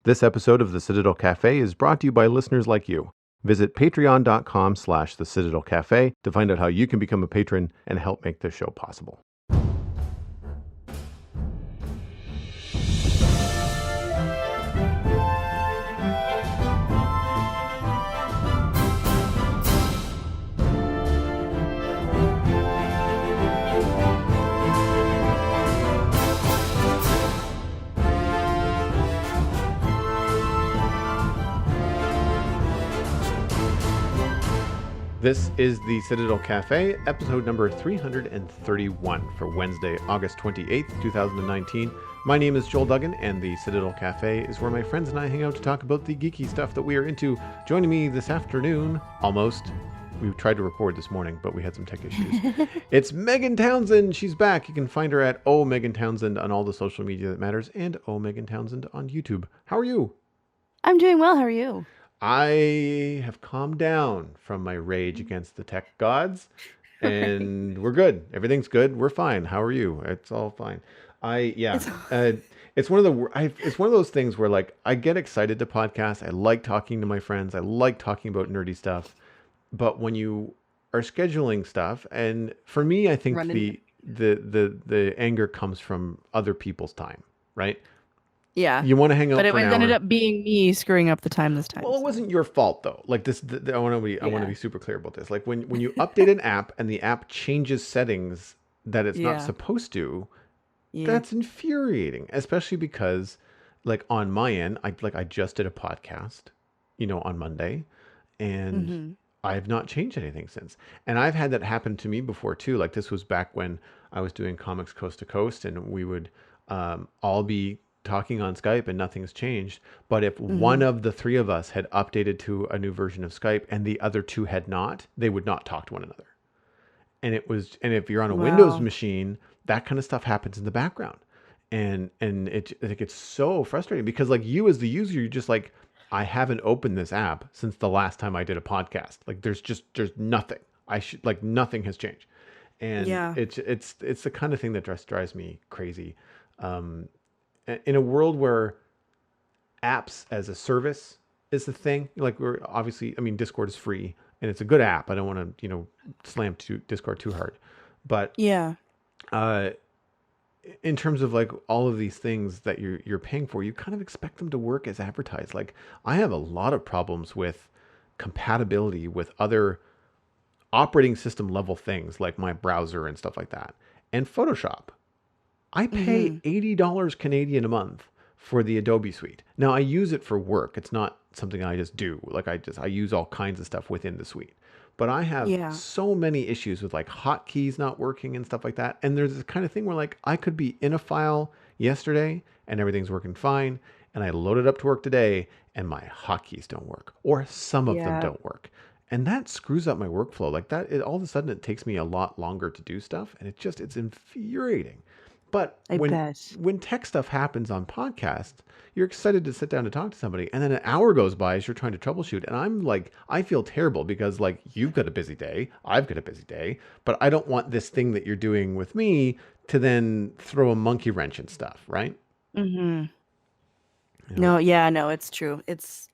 This episode of the Citadel Cafe is brought to you by listeners like you. Visit patreon.com/the Citadel Cafe to find out how you can become a patron and help make this show possible. This is the Citadel Cafe, episode number 331 for Wednesday, August 28th, 2019. My name is Joel Duggan, and the Citadel Cafe is where my friends and I hang out to talk about the geeky stuff that we are into. Joining me this afternoon, almost. We tried to record this morning, but we had some tech issues. It's Megan Townsend. She's back. You can find her at Megan Townsend on all the social media that matters, and Megan Townsend on YouTube. How are you? I'm doing well. How are you? I have calmed down from my rage against the tech gods, and we're good. Everything's good. We're fine. How are you? It's all fine. It's It's one of it's one of those things where like I get excited to podcast. I like talking to my friends. I like talking about nerdy stuff. But when you are scheduling stuff, and for me, I think running. the anger comes from other people's time, right? Yeah, You want to hang but out it for an ended hour. up being me screwing up the time this time. Well, it So wasn't your fault though. Like this, I want to yeah, be super clear about this. Like when you update an app and the app changes settings that it's not yeah, supposed to, yeah. that's infuriating. Especially because, like on my end, I just did a podcast, on Monday, and Mm-hmm. I've not changed anything since. And I've had that happen to me before too. Like this was back when I was doing Comics Coast to Coast, and we would all be talking on Skype and nothing's changed. But if one Mm-hmm. of the three of us had updated to a new version of Skype and the other two had not, they would not talk to one another. And if you're on a Windows Wow. machine, that kind of stuff happens in the background. And it gets so frustrating because like you as the user, you're just like, I haven't opened this app since the last time I did a podcast. Like there's nothing. I should like nothing has changed. And Yeah. it's the kind of thing that just drives me crazy. Um, in a world where apps as a service is the thing, like we're obviously, I mean, Discord is free and it's a good app. I don't want to, slam Discord too hard, but Yeah. uh, in terms of like all of these things that you're paying for, you kind of expect them to work as advertised. Like I have a lot of problems with compatibility with other operating system level things like my browser and stuff like that, and Photoshop. I pay Mm-hmm. $80 Canadian a month for the Adobe suite. Now I use it for work. It's not something I just do. Like I use all kinds of stuff within the suite. But I have Yeah. so many issues with like hotkeys not working and stuff like that. And there's this kind of thing where like I could be in a file yesterday and everything's working fine, and I load it up to work today and my hotkeys don't work, or some of them Yeah. don't work. And that screws up my workflow. Like that, all of a sudden it takes me a lot longer to do stuff, and it's infuriating. But I bet. when tech stuff happens on podcasts, you're excited to sit down and talk to somebody, and then an hour goes by as you're trying to troubleshoot, and I'm like, I feel terrible because like you've got a busy day, I've got a busy day, but I don't want this thing that you're doing with me to then throw a monkey wrench and stuff, right? Mm-hmm. You know, No. Yeah. No. It's true. It's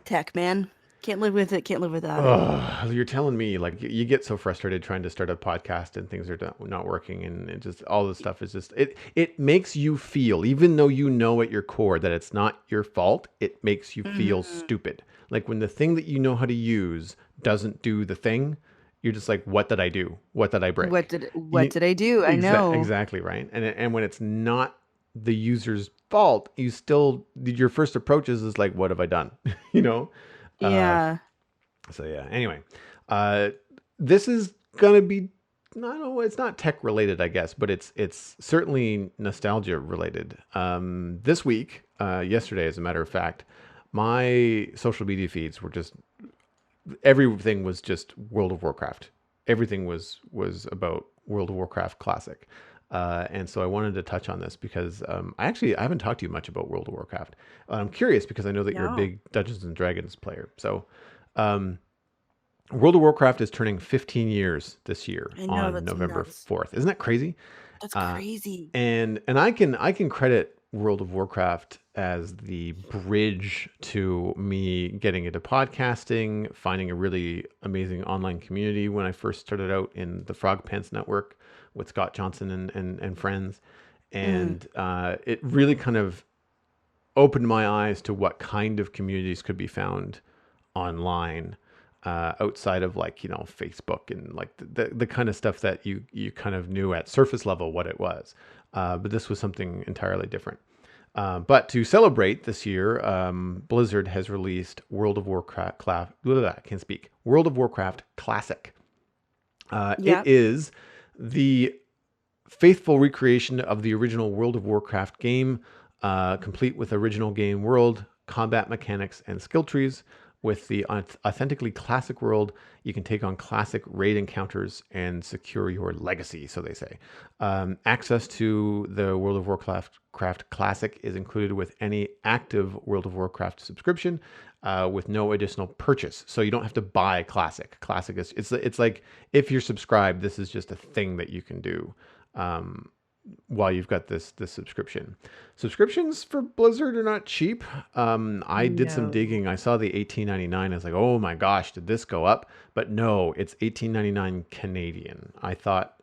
tech, man. Can't live with it. Can't live without it. you're telling me like you get so frustrated trying to start a podcast and things are not working, and it just all this stuff is just it makes you feel, even though you know at your core that it's not your fault, it makes you feel Mm-hmm. stupid. Like when the thing that you know how to use doesn't do the thing, you're just like, what did I do? What did I break? What You, did I do? I know. exactly right. And when it's not the user's fault, you still your first approach is like, what have I done? you know. Uh, Yeah. so yeah. Anyway, uh, this is gonna be. I don't know. It's not tech related, I guess, but it's certainly nostalgia related. This week, yesterday, as a matter of fact, my social media feeds were just everything was just World of Warcraft. Everything was about World of Warcraft Classic. And so I wanted to touch on this because I haven't talked to you much about World of Warcraft. I'm curious because I know that you're a No. big Dungeons and Dragons player. So um, World of Warcraft is turning 15 years this year I know. on That's November nuts. 4th. Isn't that crazy? That's Uh, crazy. and I can credit World of Warcraft as the bridge to me getting into podcasting, finding a really amazing online community when I first started out in the Frog Pants Network with Scott Johnson and friends. Mm. And it really kind of opened my eyes to what kind of communities could be found online outside of like Facebook and like the kind of stuff that you kind of knew at surface level what it was, but this was something entirely different. But to celebrate this year, Blizzard has released I can't speak. World of Warcraft Classic. It Yep. is the faithful recreation of the original World of Warcraft game, complete with original game world, combat mechanics, and skill trees. With the authentically classic world, you can take on classic raid encounters and secure your legacy, so they say. Access to the World of Warcraft Classic is included with any active World of Warcraft subscription, with no additional purchase. So you don't have to buy Classic. Classic is it's like if you're subscribed, this is just a thing that you can do um, while you've got this subscription. Subscriptions for Blizzard are not cheap. I did some No. digging. I saw the 18.99. I was like, oh my gosh, did this go up? But no, it's 18.99 Canadian. I thought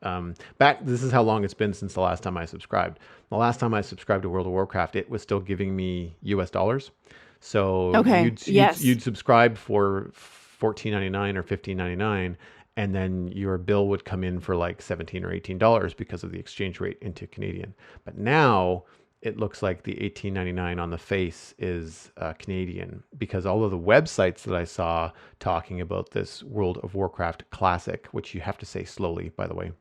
back. This is how long it's been since the last time I subscribed. The last time I subscribed to World of Warcraft, it was still giving me US dollars. So Okay. Yes. you'd subscribe for 14.99 or 15.99, and then your bill would come in for like 17 or $18 because of the exchange rate into Canadian. But now it looks like the 18.99 on the face is Canadian, because all of the websites that I saw talking about this World of Warcraft Classic, which you have to say slowly, by the way,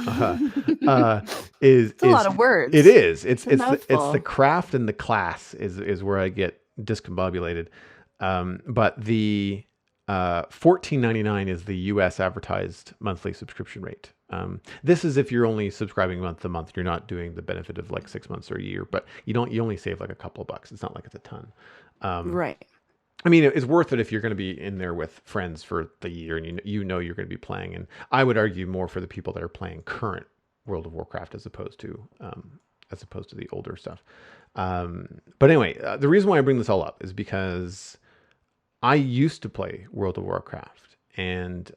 uh, uh, is It's a lot is of it words. is It's a it's the mouthful. craft and the class is where I get discombobulated. But the 14.99 is the U.S. advertised monthly subscription rate. This is if you're only subscribing month to month. You're not doing the benefit of like 6 months or a year, but you only save like a couple of bucks. It's not like it's a ton. Um, Right. I mean, it's worth it if you're going to be in there with friends for the year and you know you're going to be playing. And I would argue more for the people that are playing current World of Warcraft as opposed to the older stuff. But anyway, the reason why I bring this all up is because I used to play World of Warcraft, and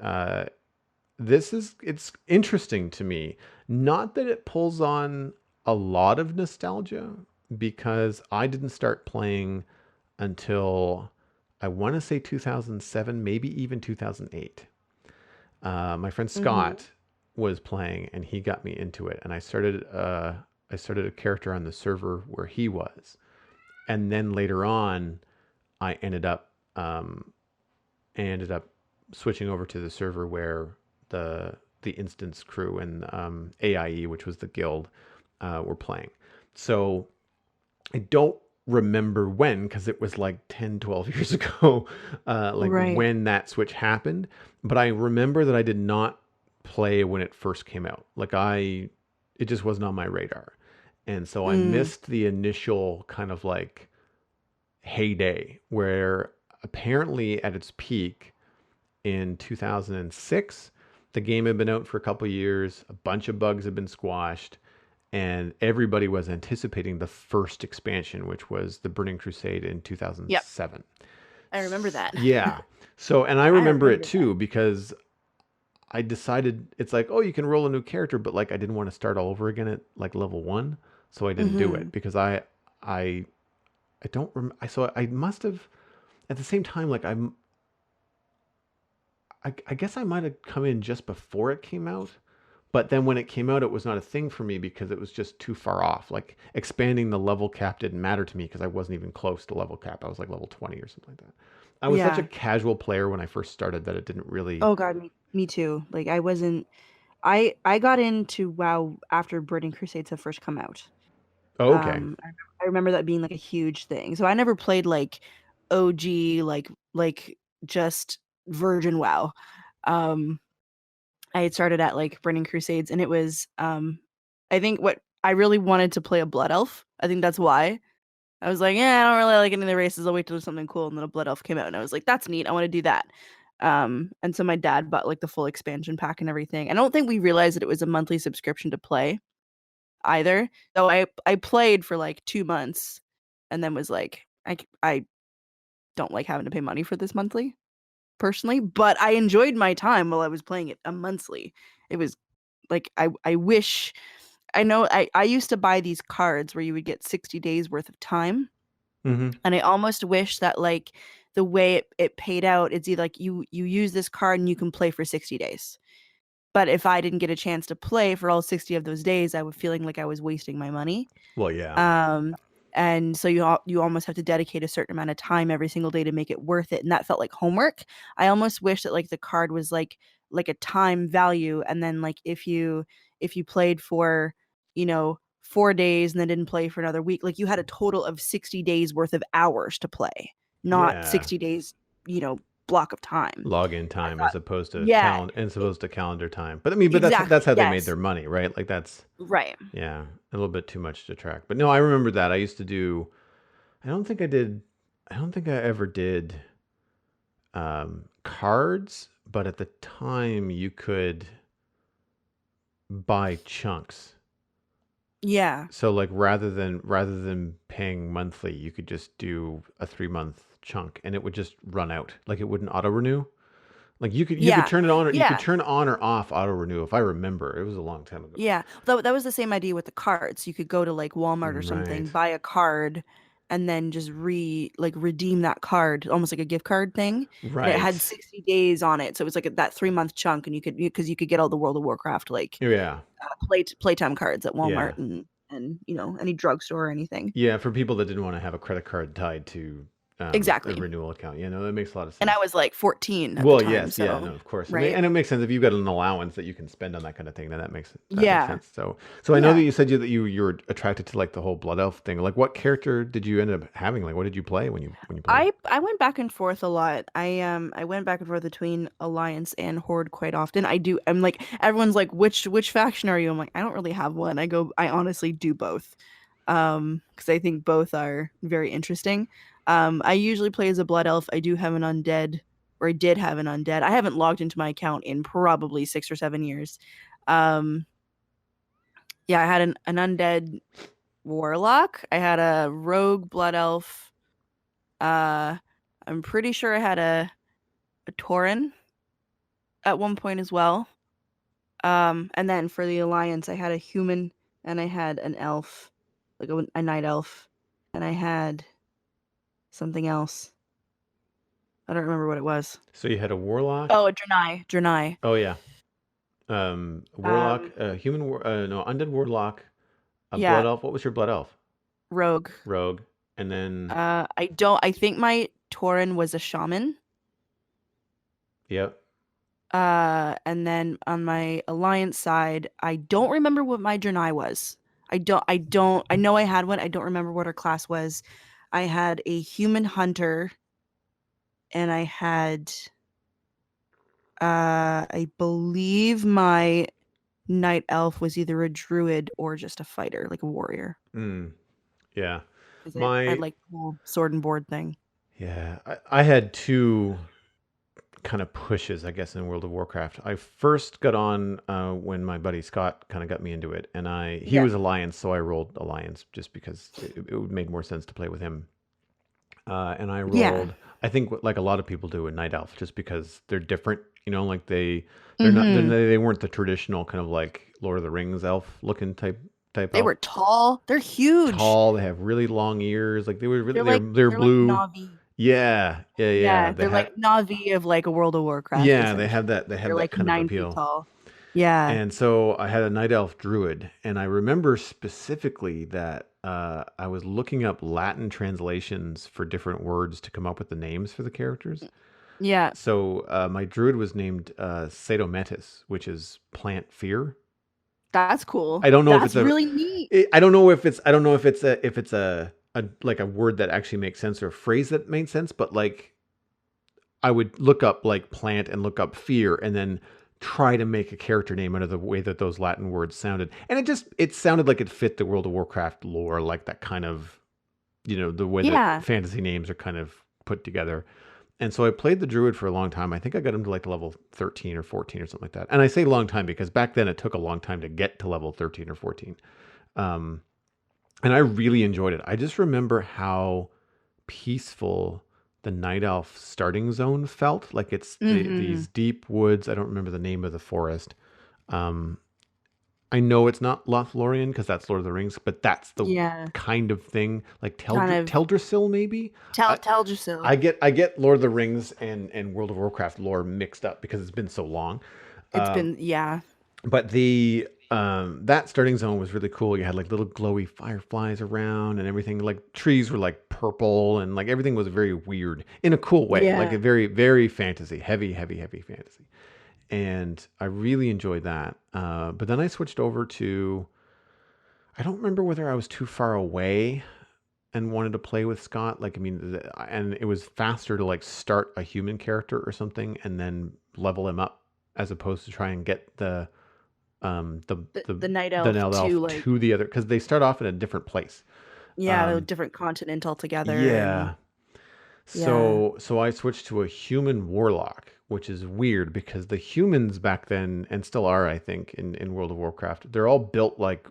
it's interesting to me. Not that it pulls on a lot of nostalgia, because I didn't start playing until I want to say 2007, maybe even 2008. My friend Hmm. Scott was playing, and he got me into it, and I started a character on the server where he was, and then later on, I um, ended up switching over to the server where the instance crew and AIE, which was the guild, were playing. So I don't remember when, because it was like 10, 12 years ago, like Right. when that switch happened. But I remember that I did not play when it first came out. It just wasn't on my radar. And so I Mm. missed the initial kind of like heyday where apparently at its peak in 2006, the game had been out for a couple of years, a bunch of bugs had been squashed, and everybody was anticipating the first expansion, which was the Burning Crusade in Yep. 2007. I remember that. Yeah. So, and I I remember it remember that. too because I decided it's like, oh, you can roll a new character, but like I didn't want to start all over again at like level 1, so I didn't do it Hmm. because I I don't I so I must have at the same time like I guess I might have come in just before it came out. But then when it came out, it was not a thing for me because it was just too far off. Like expanding the level cap didn't matter to me because I wasn't even close to level cap. I was like level 20 or something like that. I was such a Yeah. casual player when I first started that it didn't really. Oh God, me too. Like I wasn't. I got into WoW after Burning Crusades had first come out. Oh, okay. I remember that being like a huge thing. So I never played like OG like just Virgin WoW. Um, I had started at like Burning Crusades, and it was I think what I really wanted to play a Blood Elf. I think that's why. I was like, yeah, I don't really like any of the races. I'll wait till there's something cool. And then a Blood Elf came out, and I was like, that's neat. I want to do that. And so my dad bought like the full expansion pack and everything. I don't think we realized that it was a monthly subscription to play. either. So I played for like 2 months and then was like, I don't like having to pay money for this monthly personally, but I enjoyed my time while I was playing it a monthly. It was like I wish I know I used to buy these cards where you would get 60 days worth of time, Mm-hmm. and I almost wish that like the way it paid out, it's either like you use this card and you can play for 60 days. But if I didn't get a chance to play for all 60 of those days, I was feeling like I was wasting my money. Well, yeah. Um, and so you almost have to dedicate a certain amount of time every single day to make it worth it, and that felt like homework. I almost wish that like the card was like a time value, and then like if you played for, 4 days and then didn't play for another week, like you had a total of 60 days worth of hours to play, not Yeah. 60 days, block of time. Login I time thought, as opposed to yeah, e calendar time. But I mean, but that's exactly, how they made yes. their money, right? Like that's Right. yeah, a little bit too much to track. But no, I remember that. I used to do I don't think I did I don't think I ever did cards, but at the time you could buy chunks. Yeah. So like rather than paying monthly, you could just do a 3 month chunk and it would just run out. Like it wouldn't auto renew. Like you could Yeah. turn it on or you could Yeah. turn on or off auto renew if I remember. It was a long time ago. Yeah. That was the same idea with the cards. You could go to like Walmart or Right. something, buy a card, and then just redeem that card, almost like a gift card thing. And it had Right. 60 days on it. So it was like that 3 month chunk, and because you could get all the World of Warcraft like Yeah. playtime cards at Yeah. Walmart and any drugstore or anything. Yeah, for people that didn't want to have a credit card tied to a Exactly. renewal account. Yeah, no, that makes a lot of And I sense. was like 14 at the Well, time, yes, yeah, no, so of course, right? and it makes sense if you've got an allowance that you can spend on that kind of thing. Then that makes Yeah. sense. So I know that Yeah. you said you were attracted to like the whole blood elf thing. Like, what character did you end up having? Like, what did you play when you played? I went back and forth a lot. I went back and forth between Alliance and Horde quite often. I'm like everyone's like which faction are you? I'm like I don't really have one. I honestly do both. Because I think both are very interesting. I usually play as a blood elf. I do have an undead, or I did have an undead. I haven't logged into my account in probably 6 or 7 years. Um yeah, I had an undead warlock. I had a rogue blood elf. Uh, I'm pretty sure I had a Tauren at one point as well. And then for the Alliance, I had a human and I had an elf, like a night elf, and I had something else. I don't remember what it was. So you had a warlock. Oh, a Draenei. Draenei. Oh yeah, warlock, Um, no, undead warlock, a blood yeah, elf. What was your blood elf? rogue. Rogue, and then I don't. I think my Tauren was a shaman. yep. And then on my Alliance side, I don't remember what my Draenei was. I know I had one. I don't remember what her class was. I had a human hunter and I had I believe my night elf was either a druid or just a fighter, like a warrior. Mm, yeah. Because I My like the whole sword and board thing. yeah, I had two kind of pushes, I guess, in World of Warcraft. I first got on when my buddy Scott kind of got me into it, and he Yeah. was Alliance, so I rolled Alliance just because it made more sense to play with him. And I Yeah. rolled, I think, like a lot of people do, a Night Elf, just because they're different. Like they're not Mm-hmm. they weren't the traditional kind of like Lord of the Rings elf looking type They elf. were tall. They're huge. Tall, they have really long ears. Like they were really they're They're like blue. Navi. Yeah, yeah, yeah. Yeah, They they're like had Navi of like a World of Warcraft, yeah, essentially. they They're had that like kind of 9 feet appeal. tall. Yeah. And so I had a night elf druid, and I remember specifically that I was looking up Latin translations for different words to come up with the names for the characters. Yeah. So my druid was named Sadometis, which is plant fear. That's cool. I don't know if it's That's really neat. I don't know if it's a like a word that actually makes sense or a phrase that made sense, but like I would look up like plant and look up fear and then try to make a character name out of the way that those Latin words sounded. And it sounded like it fit the World of Warcraft lore, like that kind of, the way that Yeah. fantasy names are kind of put together. And so I played the druid for a long time. I think I got him to like level 13 or 14 or something like that. And I say long time because back then it took a long time to get to level 13 or 14. Um, and I really enjoyed it. I just remember how peaceful the night elf starting zone felt. Like it's Mm-hmm. these deep woods. I don't remember the name of the forest. Um, I know it's not Lothlorien because that's Lord of the Rings, but that's the Yeah. kind of thing like Kind of Teldrassil maybe. I Teldrassil. I get Lord of the Rings and World of Warcraft lore mixed up because it's been so long. It's Um, been, yeah. but the that starting zone was really cool. You had like little glowy fireflies around and everything. Like trees were like purple and like everything was very weird in a cool way. Like a Yeah. very fantasy, heavy fantasy. And I really enjoyed that. But then I switched over to I don't remember whether I was too far away and wanted to play with Scott. Like, I mean, and it was faster to like start a human character or something and then level him up as opposed to try and get um the the The night the elf Neld to Elf like, to the other because they start off in a different place. yeah, the Um, different continent altogether. And yeah. yeah. So I switched to a human warlock, which is weird because the humans back then and still are, I think, in World of Warcraft, they're all built like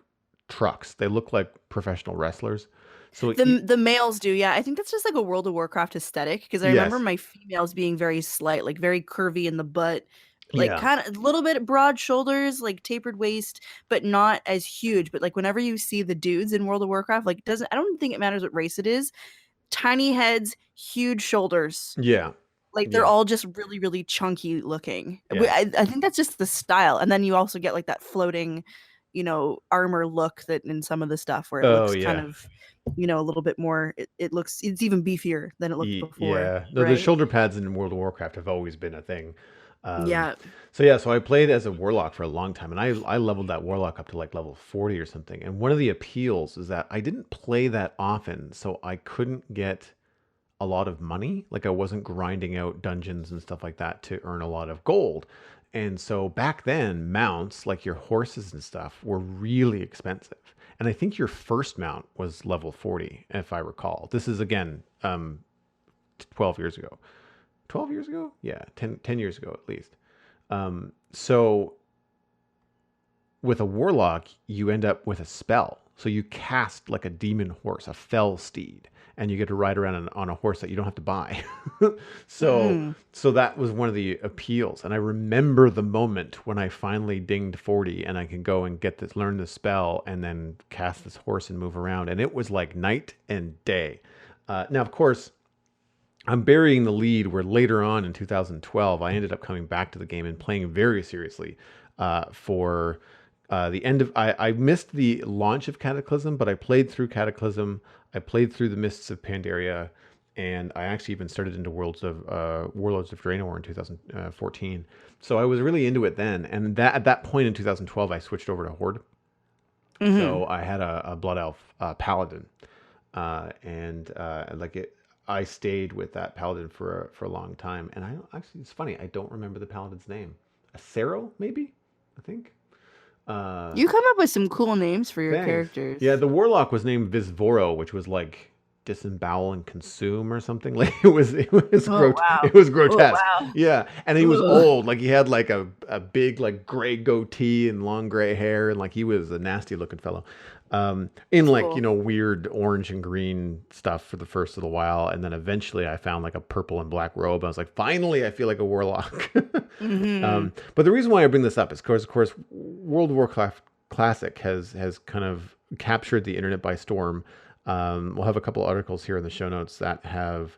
trucks. They look like professional wrestlers. So The males do, yeah. I think that's just like a World of Warcraft aesthetic because I remember yes, my females being very slight, like very curvy in the butt, like yeah, kind of a little bit broad shoulders, like tapered waist, but not as huge. But like whenever you see the dudes in World of Warcraft, like it doesn't I don't think it matters what race it is. Tiny heads, huge shoulders. yeah, Like they're yeah, all just really, really chunky looking. yeah. I think that's just the style. And then you also get like that floating, armor look that in some of the stuff where it Oh looks kind yeah. of, a little bit more, it looks, it's even beefier than it looked before, Yeah, no, the right? shoulder pads in World of Warcraft have always been a thing. Um, Yeah. so yeah, so I played as a warlock for a long time, and I leveled that warlock up to like level 40 or something. And one of the appeals is that I didn't play that often, so I couldn't get a lot of money. Like I wasn't grinding out dungeons and stuff like that to earn a lot of gold. And so back then, mounts like your horses and stuff were really expensive. And I think your first mount was level 40, if I recall. This is again 12 years ago. 12 years ago? Yeah, 10 years ago at least. So with a warlock, you end up with a spell. So you cast like a demon horse, a fell steed, and you get to ride around on a horse that you don't have to buy. so Mm. so that was one of the appeals. And I remember the moment when I finally dinged 40 and I can go and get this, learn the spell, and then cast this horse and move around. And it was like night and day. Now, of course, I'm burying the lead where later on in 2012, I ended up coming back to the game and playing very seriously for the end of. I missed the launch of Cataclysm, but I played through Cataclysm. I played through the Mists of Pandaria, and I actually even started into Worlds of Warlords of Draenor in 2014. So I was really into it then, and that at that point in 2012, I switched over to Horde. Hmm. So I had a Blood Elf paladin, and like it, I stayed with that paladin for a long time. And I don't, actually, it's funny, I don't remember the paladin's name. Acero, maybe, I think. Uh, You come up with some cool names for your Thanks. Yeah, characters. the warlock was named Visvoro, which was like disembowel and consume or something. Like it was Oh wow. it was Oh grotesque. wow. Yeah, and he was Ugh. old. Like he had like a big like gray goatee and long gray hair, and like he was a nasty looking fellow. In That's like cool. weird orange and green stuff for the first little while, and then eventually I found like a purple and black robe. I was like, finally, I feel like a warlock. Hmm. But the reason why I bring this up is because, of course, World of Warcraft Classic has kind of captured the internet by storm. We'll have a couple articles here in the show notes that have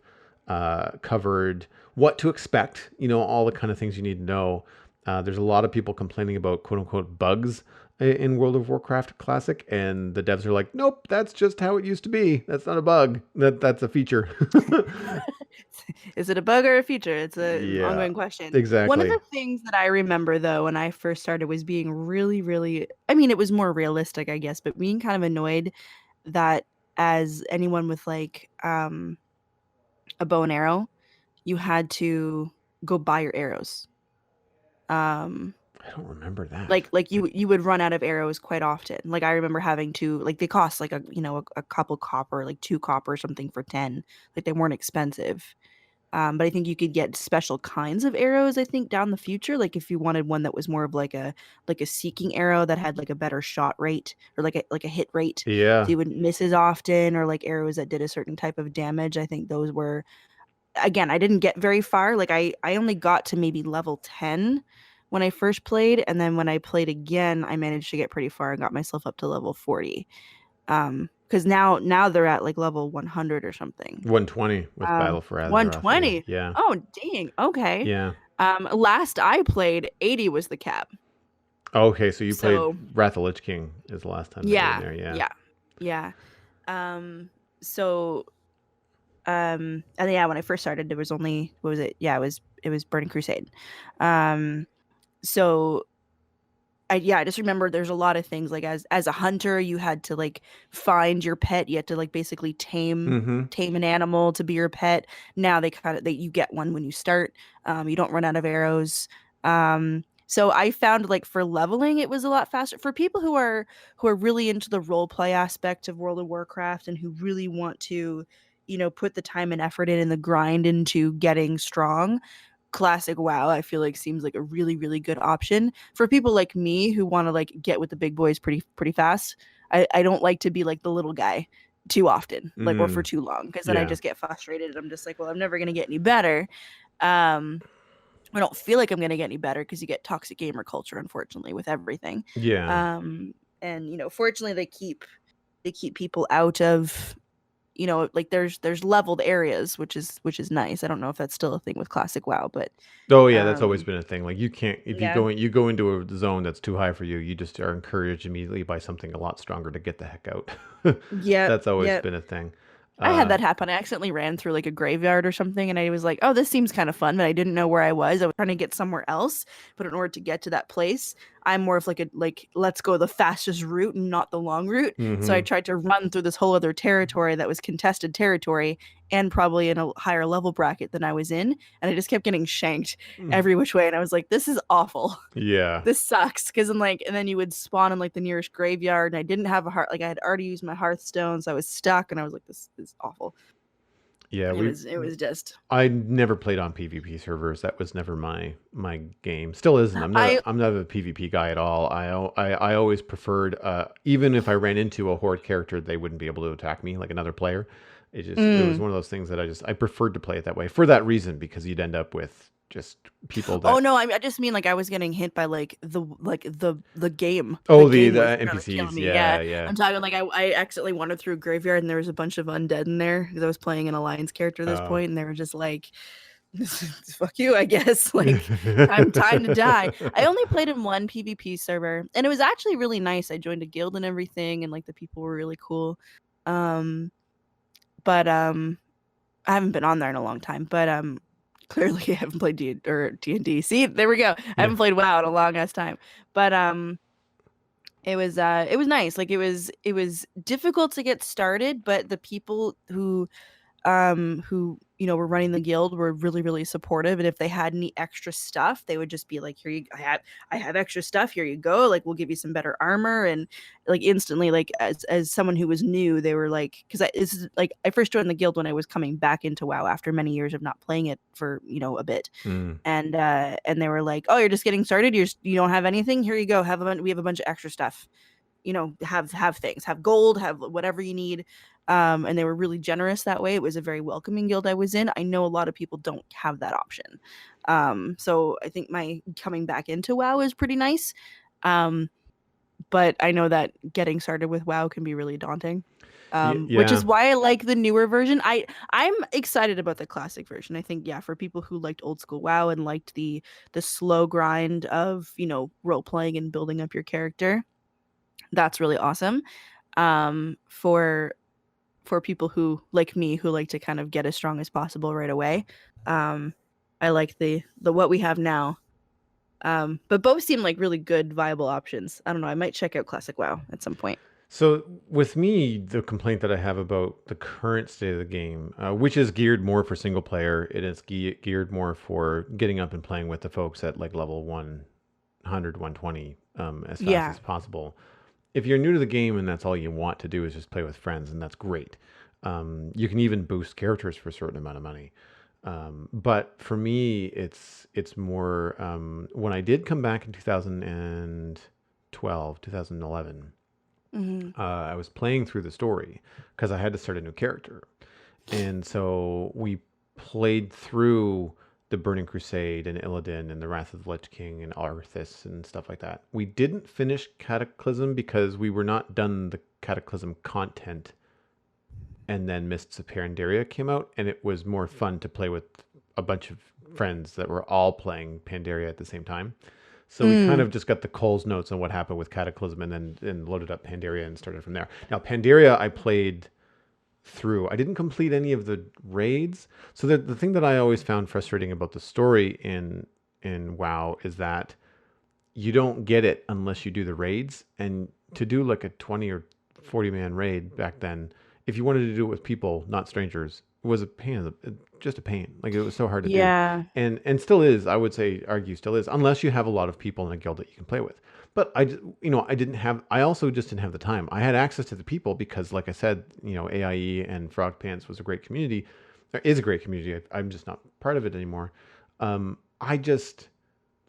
covered what to expect. All the kind of things you need to know. There's a lot of people complaining about quote unquote bugs in World of Warcraft Classic, and the devs are like, "Nope, that's just how it used to be. That's not a bug. That's a feature." Is it a bug or a feature? It's an Yeah, ongoing question. One of exactly. the things that I remember though when I first started was being really, really, I mean, it was more realistic, I guess, but being kind of annoyed that as anyone with like a bow and arrow, you had to go buy your arrows. Um I don't remember that. like you would run out of arrows quite often. Like I remember having to like they cost like a couple copper, like 2 copper or something for 10. Like they weren't expensive. But I think you could get special kinds of arrows, I think, down the future. Like if you wanted one that was more of like a seeking arrow that had like a better shot rate or like a hit rate, so Yeah. you wouldn't miss as often, or like arrows that did a certain type of damage. I think those were, again, I didn't get very far. Like I only got to maybe level 10 when I first played, and then when I played again, I managed to get pretty far and got myself up to level 40. Because now they're at like level 100 or something. 120 with Battle for Azeroth. Yeah. 120. Yeah. Oh, dang. Okay. Yeah. Last I played, 80 was the cap. Okay, so you played So, Wrath of Lich King is the last time that you were yeah. there. Yeah. Yeah. Yeah. Um, so and yeah, when I first started, there was only, what was it? Yeah, it was Burning Crusade. Um, so I just remember there's a lot of things like as a hunter, you had to like find your pet. You had to like basically Mm-hmm. tame an animal to be your pet. Now they you get one when you start. You don't run out of arrows. So I found like for leveling, it was a lot faster for people who are really into the role play aspect of World of Warcraft and who really want to, put the time and effort in and the grind into getting strong. Classic WoW, I feel like seems like a really, really good option for people like me who want to like get with the big boys pretty fast. I don't like to be like the little guy too often, like or for Mm. too long, because then I Yeah. just get frustrated and I'm just like, well, I'm never gonna get any better. Um, I don't feel like I'm gonna get any better because you get toxic gamer culture, unfortunately, with everything. Yeah. And fortunately, they keep people out of, like there's leveled areas, which is nice. I don't know if that's still a thing with classic WoW, but Oh yeah, that's always um, been a thing. Like you can't if yeah. you go into a zone that's too high for you, you just are encouraged immediately by something a lot stronger to get the heck out. Yep, That's always yep. been a thing. I had Uh, that happen. I accidentally ran through like a graveyard or something, and I was like, "Oh, this seems kind of fun," but I didn't know where I was. I was trying to get somewhere else, but in order to get to that place, I'm more of like a let's go the fastest route and not the long route. So I mm-hmm. tried to run through this whole other territory that was contested territory and probably in a higher level bracket than I was in, and I just kept getting shanked every which way, and I was like, "This is awful." Yeah. This sucks because I'm like, and then you would spawn in like the nearest graveyard, and I didn't have a heart, like I had already used my Hearthstone, so I was stuck, and I was like, this is awful. Yeah, It was just I never played on PvP servers. That was never my game. Still isn't. I I'm not a PvP guy at all. I always preferred even if I ran into a horde character, they wouldn't be able to attack me like another player. It was mm. one of those things that I preferred to play it that way for that reason because you'd end up with just people Oh that no, I just mean like I was getting hit by like the game. The oh game the was trying to kill NPCs. me. Yeah, Yeah, yeah. I'm talking like I accidentally wandered through a graveyard and there was a bunch of undead in there because I was playing an alliance character at this Oh. point, and they were just like, "Fuck you, I guess." Like time to die. I only played in one PvP server, and it was actually really nice. I joined a guild and everything, and like the people were really cool. Um, but I haven't been on there in a long time, but clearly I haven't played D&D. See, there we go. I Yeah. haven't played WoW in a long ass time. But it was nice. Like it was difficult to get started, but the people who were running the guild were really, really supportive, and if they had any extra stuff, they would just be like, here you I have extra stuff, here you go, like we'll give you some better armor. And like instantly, like as someone who was new, they were like, because this is like I first joined the guild when I was coming back into WoW after many years of not playing it for a bit. Mm. And they were like, oh, you're just getting started, you don't have anything, here you go, we have a bunch of extra stuff, have things, have gold, have whatever you need. And they were really generous that way. It was a very welcoming guild I was in. I know a lot of people don't have that option. So I think my coming back into WoW is pretty nice. But I know that getting started with WoW can be really daunting. Which Yeah. is why I like the newer version. I'm excited about the classic version. I think, yeah, for people who liked old school WoW and liked the slow grind of, role playing and building up your character, that's really awesome. For people who like me, who like to kind of get as strong as possible right away, um, I like the what we have now. But both seem like really good, viable options. I don't know. I might check out Classic WoW at some point. So with me, the complaint that I have about the current state of the game, which is geared more for single player, it is geared more for getting up and playing with the folks at like level 100, 120 as fast Yeah. as possible. If you're new to the game and that's all you want to do is just play with friends, and that's great. You can even boost characters for a certain amount of money. But for me, it's more when I did come back in 2012, 2011. Hmm. I was playing through the story because I had to start a new character, and so we played through the Burning Crusade and Illidan and the Wrath of the Lich King and Arthas and stuff like that. We didn't finish Cataclysm because we were not done the Cataclysm content, and then Mists of Pandaria came out, and it was more fun to play with a bunch of friends that were all playing Pandaria at the same time. So we kind Mm. of just got the Coles notes on what happened with Cataclysm, and then loaded up Pandaria and started from there. Now Pandaria, I played through. I didn't complete any of the raids. So the thing that I always found frustrating about the story in WoW is that you don't get it unless you do the raids. And to do like a 20 or 40 man raid back then, if you wanted to do it with people, not strangers, it was a pain, just a pain. Like it was so hard to do. Yeah. And still is, I would say, argue still is, unless you have a lot of people in a guild that you can play with. But I didn't have, I also just didn't have the time. I had access to the people because, like I said, AIE and Frog Pants was a great community. There is a great community. I'm just not part of it anymore. I just,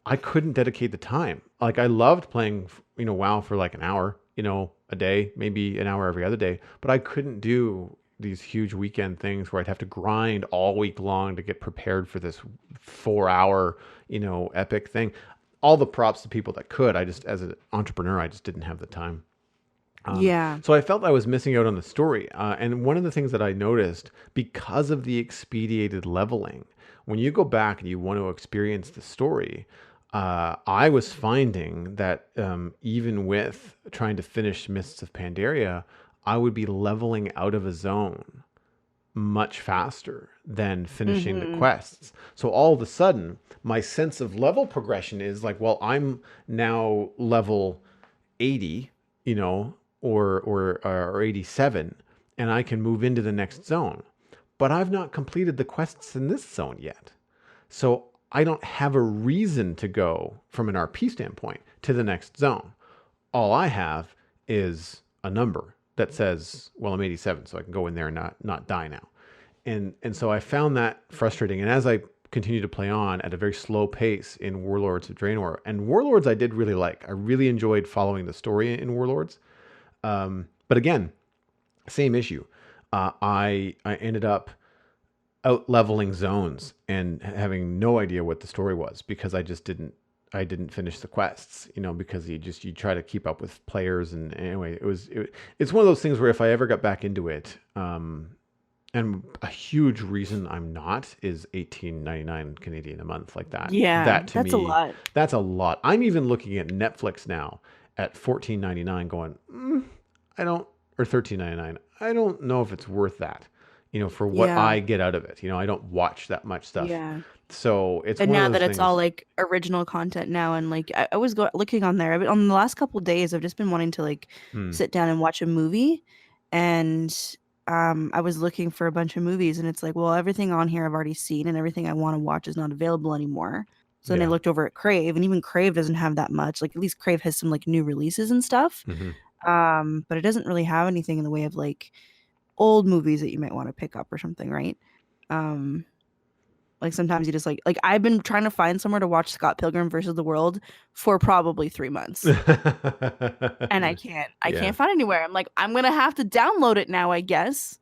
I couldn't dedicate the time. Like I loved playing, WoW for like an hour, a day, maybe an hour every other day, but I couldn't do these huge weekend things where I'd have to grind all week long to get prepared for this 4 hour, epic thing. All the props to people that could. I just, as an entrepreneur, I just didn't have the time. Yeah. So I felt I was missing out on the story. And one of the things that I noticed because of the expedited leveling, when you go back and you want to experience the story, I was finding that even with trying to finish Mists of Pandaria, I would be leveling out of a zone much faster than finishing the Hmm. quests. So all of a sudden, my sense of level progression is like, well, I'm now level 80, or 87, and I can move into the next zone. But I've not completed the quests in this zone yet. So I don't have a reason to go from an RP standpoint to the next zone. All I have is a number that says, well, I'm 87, so I can go in there and not die now. And so I found that frustrating. And as I continued to play on at a very slow pace in Warlords of Draenor, and Warlords I did really like. I really enjoyed following the story in Warlords. But again, same issue. I ended up out leveling zones and having no idea what the story was because I didn't finish the quests, because you try to keep up with players. And anyway, it's one of those things where if I ever got back into it, and a huge reason I'm not is 18.99 Canadian a month like that. Yeah. That to That's a me, lot. that's a lot. I'm even looking at Netflix now at 14.99 going, I don't, or 13.99. I don't know if it's worth that, for what Yeah. I get out of it. I don't watch that much stuff. Yeah. So it's And one of now those that it's all things. like original content now, and like I was looking on there. I've been, on the last couple of days, I've just been wanting to like Hmm. sit down and watch a movie, and I was looking for a bunch of movies, and it's like, well, everything on here I've already seen, and everything I want to watch is not available anymore. So then I Yeah. looked over at Crave, and even Crave doesn't have that much. Like at least Crave has some like new releases and stuff, Hmm. but it doesn't really have anything in the way of like old movies that you might want to pick up or something, right? Um, like sometimes you just like I've been trying to find somewhere to watch Scott Pilgrim versus the World for probably 3 months. And I Yeah. can't find anywhere. I'm like, I'm gonna have to download it now, I guess.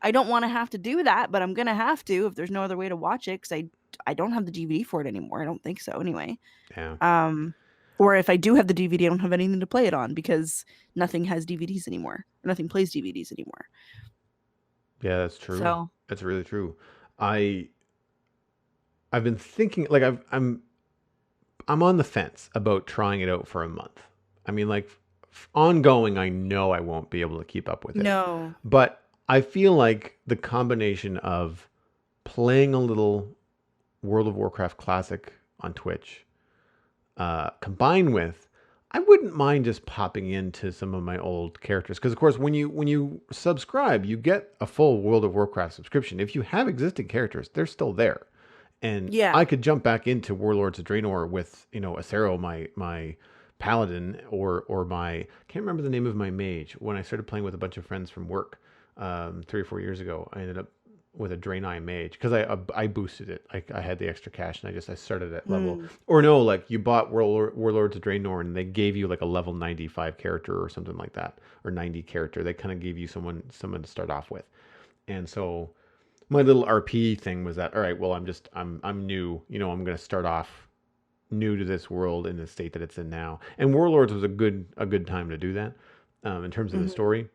I don't want to have to do that, but I'm gonna have to if there's no other way to watch it because I don't have the DVD for it anymore. I don't think so anyway. Yeah. Um, or if I do have the DVD, I don't have anything to play it on because nothing has DVDs anymore. Or nothing plays DVDs anymore. Yeah, that's true. So That's really true. I I've been thinking like I'm on the fence about trying it out for a month. I mean, like ongoing, I know I won't be able to keep up with it. no. But I feel like the combination of playing a little World of Warcraft Classic on Twitch, combined with, I wouldn't mind just popping into some of my old characters because, of course, when you subscribe, you get a full World of Warcraft subscription. If you have existing characters, they're still there, and I Yeah. could jump back into Warlords of Draenor with Acero, my paladin, or my, I can't remember the name of my mage. When I started playing with a bunch of friends from work 3 or 4 years ago, I ended up with a Draenei mage because I boosted it. I had the extra cash and I started at level, Mm. or no, like you bought Warlords of Draenor and they gave you like a level 95 character or something like that, or 90 character. They kind of gave you someone to start off with. And so my little RP thing was that, all right, well, I'm new, I'm going to start off new to this world in the state that it's in now. And Warlords was a good time to do that, in terms of the Mhm. story.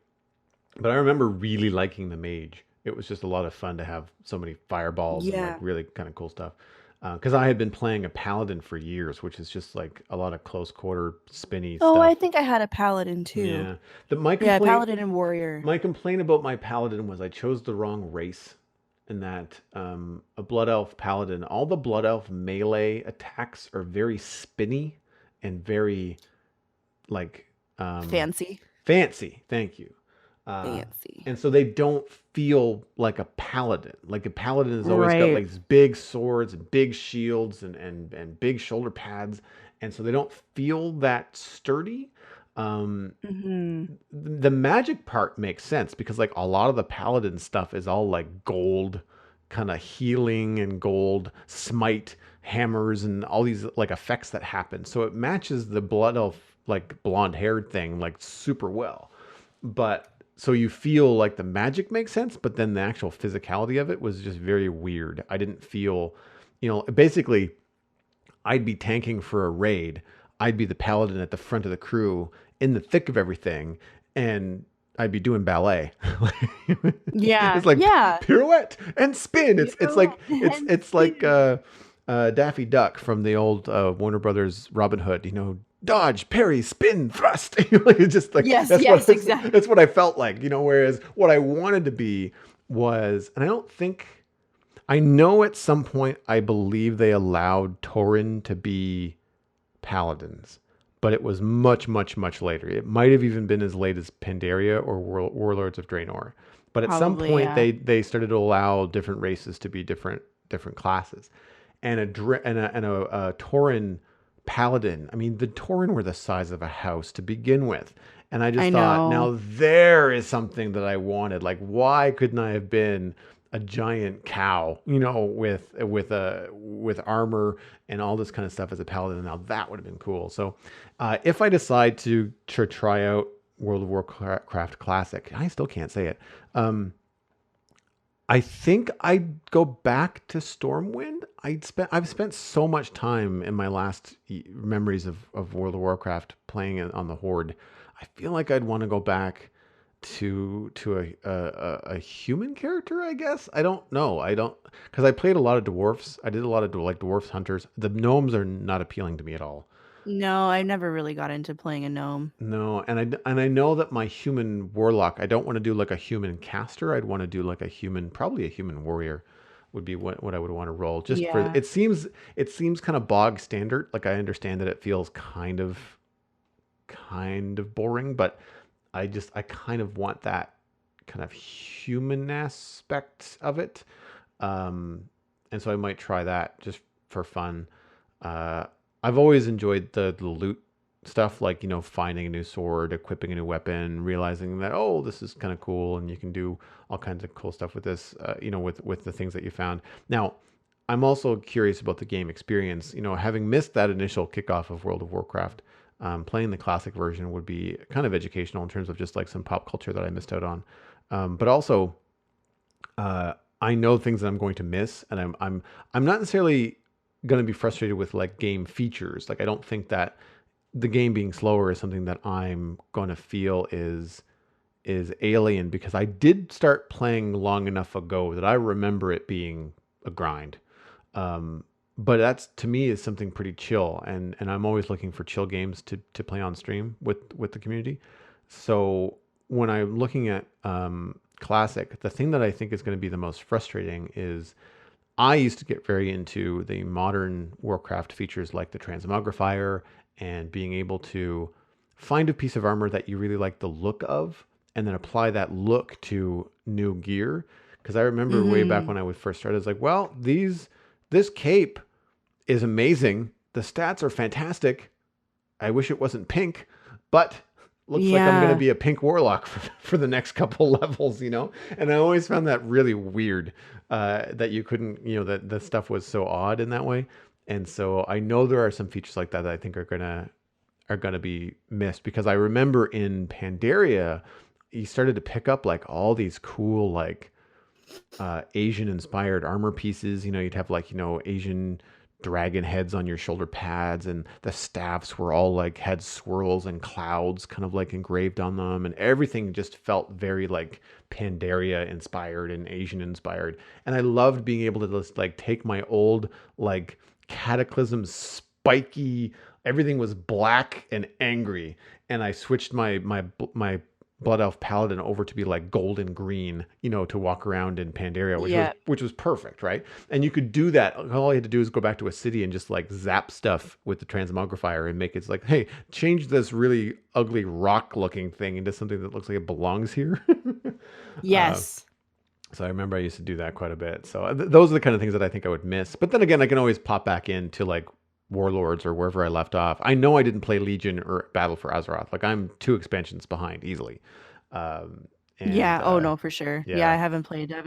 But I remember really liking the mage. It was just a lot of fun to have so many fireballs and like Yeah. really kind of cool stuff. Because I had been playing a paladin for years, which is just like a lot of close quarter spinny Oh, I stuff. think I had a paladin too. Yeah. The my Yeah, complaint paladin and warrior. my complaint about my paladin was I chose the wrong race. In that, a blood elf paladin, all the blood elf melee attacks are very spinny and very like, um, Fancy. fancy. Thank you. Uh, Fancy. and so they don't feel like a paladin. Like a paladin has always got Right. like these big swords and big shields and big shoulder pads, and so they don't feel that sturdy. Um, Hmm. the magic part makes sense because like a lot of the paladin stuff is all like gold, kind of healing and gold smite hammers and all these like effects that happen. So it matches the blood elf like blonde haired thing like super well. But so you feel like the magic makes sense, but then the actual physicality of it was just very weird. I didn't feel, basically I'd be tanking for a raid. I'd be the paladin at the front of the crew in the thick of everything, and I'd be doing ballet. Yeah. It's like Yeah. pirouette and spin. It's like Pirouette it's and it's like spin. Daffy Duck from the old Warner Brothers Robin Hood. Dodge, parry, spin, thrust. It's just like Yes, yes, that's exactly. what I felt like. Whereas what I wanted to be was, and I don't think I know at some point I believe they allowed Tauren to be paladins, but it was much, much, much later. It might have even been as late as Pandaria or Warlords of Draenor. But at some Probably, point yeah. they started to allow different races to be different classes, and a Tauren paladin. I mean, the Tauren were the size of a house to begin with. And I just I thought, know. now there is something that I wanted. Like, why couldn't I have been a giant cow, with armor and all this kind of stuff as a paladin? Now that would have been cool. So, if I decide to try out World of Warcraft Classic, I still can't say it. Um, I think I'd go back to Stormwind. I've spent so much time in my last memories of World of Warcraft playing it on the Horde. I feel like I'd want to go back to a human character, I guess. I don't know. I don't, because I played a lot of dwarfs. I did a lot of like dwarfs hunters. The gnomes are not appealing to me at all. No, I never really got into playing a gnome. No, and I know that my human warlock, I don't want to do like a human caster. I'd want to do like probably a human warrior would be what I would want to roll. Just for Yeah. it seems kind of bog standard. Like I understand that it feels kind of boring, but I kind of want that kind of human aspect of it. Um, and so I might try that just for fun. Uh, I've always enjoyed the loot stuff, like finding a new sword, equipping a new weapon, realizing that, oh, this is kind of cool, and you can do all kinds of cool stuff with this. With the things that you found. Now, I'm also curious about the game experience. Having missed that initial kickoff of World of Warcraft, playing the classic version would be kind of educational in terms of just like some pop culture that I missed out on. But also, I know things that I'm going to miss, and I'm not necessarily going to be frustrated with like game features. Like I don't think that the game being slower is something that I'm going to feel is alien, because I did start playing long enough ago that I remember it being a grind. Um, but that's, to me, is something pretty chill, and I'm always looking for chill games to play on stream with the community. So when I'm looking at classic, the thing that I think is going to be the most frustrating is I used to get very into the modern Warcraft features like the transmogrifier and being able to find a piece of armor that you really like the look of and then apply that look to new gear. Because I remember way back Mm-hmm. when I would first start, I was like, well, this cape is amazing. The stats are fantastic. I wish it wasn't pink, but looks like I'm gonna Yeah. be a pink warlock for the next couple levels, you know. And I always found that really weird that you couldn't, you know, that the stuff was so odd in that way. And so I know there are some features like that that I think are gonna be missed because I remember in Pandaria, you started to pick up like all these cool like Asian inspired armor pieces. You know, you'd have like, you know, Asian dragon heads on your shoulder pads, and the staffs were all like had swirls and clouds kind of like engraved on them, and everything just felt very like Pandaria inspired and Asian inspired. And I loved being able to just like take my old like Cataclysm spiky, everything was black and angry, and I switched my Blood Elf Paladin over to be like golden green, you know, to walk around in Pandaria, Yeah. which was perfect, right? And you could do that. All you had to do is go back to a city and just like zap stuff with the transmogrifier and make it like, hey, change this really ugly rock looking thing into something that looks like it belongs here. uh, Yes. so I remember I used to do that quite a bit. So those are the kind of things that I think I would miss. But then again, I can always pop back into like Warlords or wherever I left off. I know I didn't play Legion or Battle for Azeroth. Like I'm 2 expansions behind easily. And Yeah. Oh no, for sure. Yeah, yeah. I haven't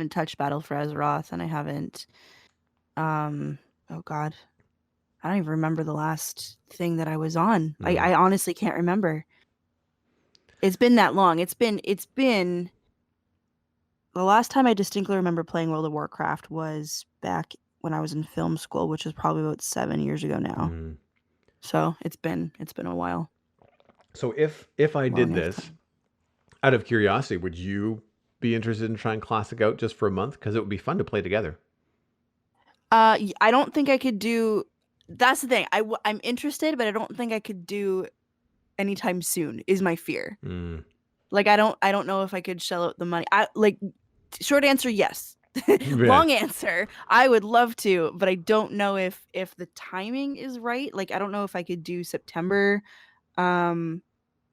touched Battle for Azeroth, and I haven't um oh God. I don't even remember the last thing that I was on. Mm, I honestly can't remember. It's been that long. It's been the last time I distinctly remember playing World of Warcraft was back when I was in film school, which is probably about 7 years ago now. mm. So it's been a while. So if I did Long ass this time. out of curiosity, would you be interested in trying Classic out just for a month? Because it would be fun to play together. I don't think I could do. That's the thing. I'm interested, but I don't think I could do anytime soon. Is my fear. Mm. Like I don't know if I could shell out the money. I like short answer yes. Yeah. Long answer, I would love to, but I don't know if the timing is right. Like I don't know if I could do September. Um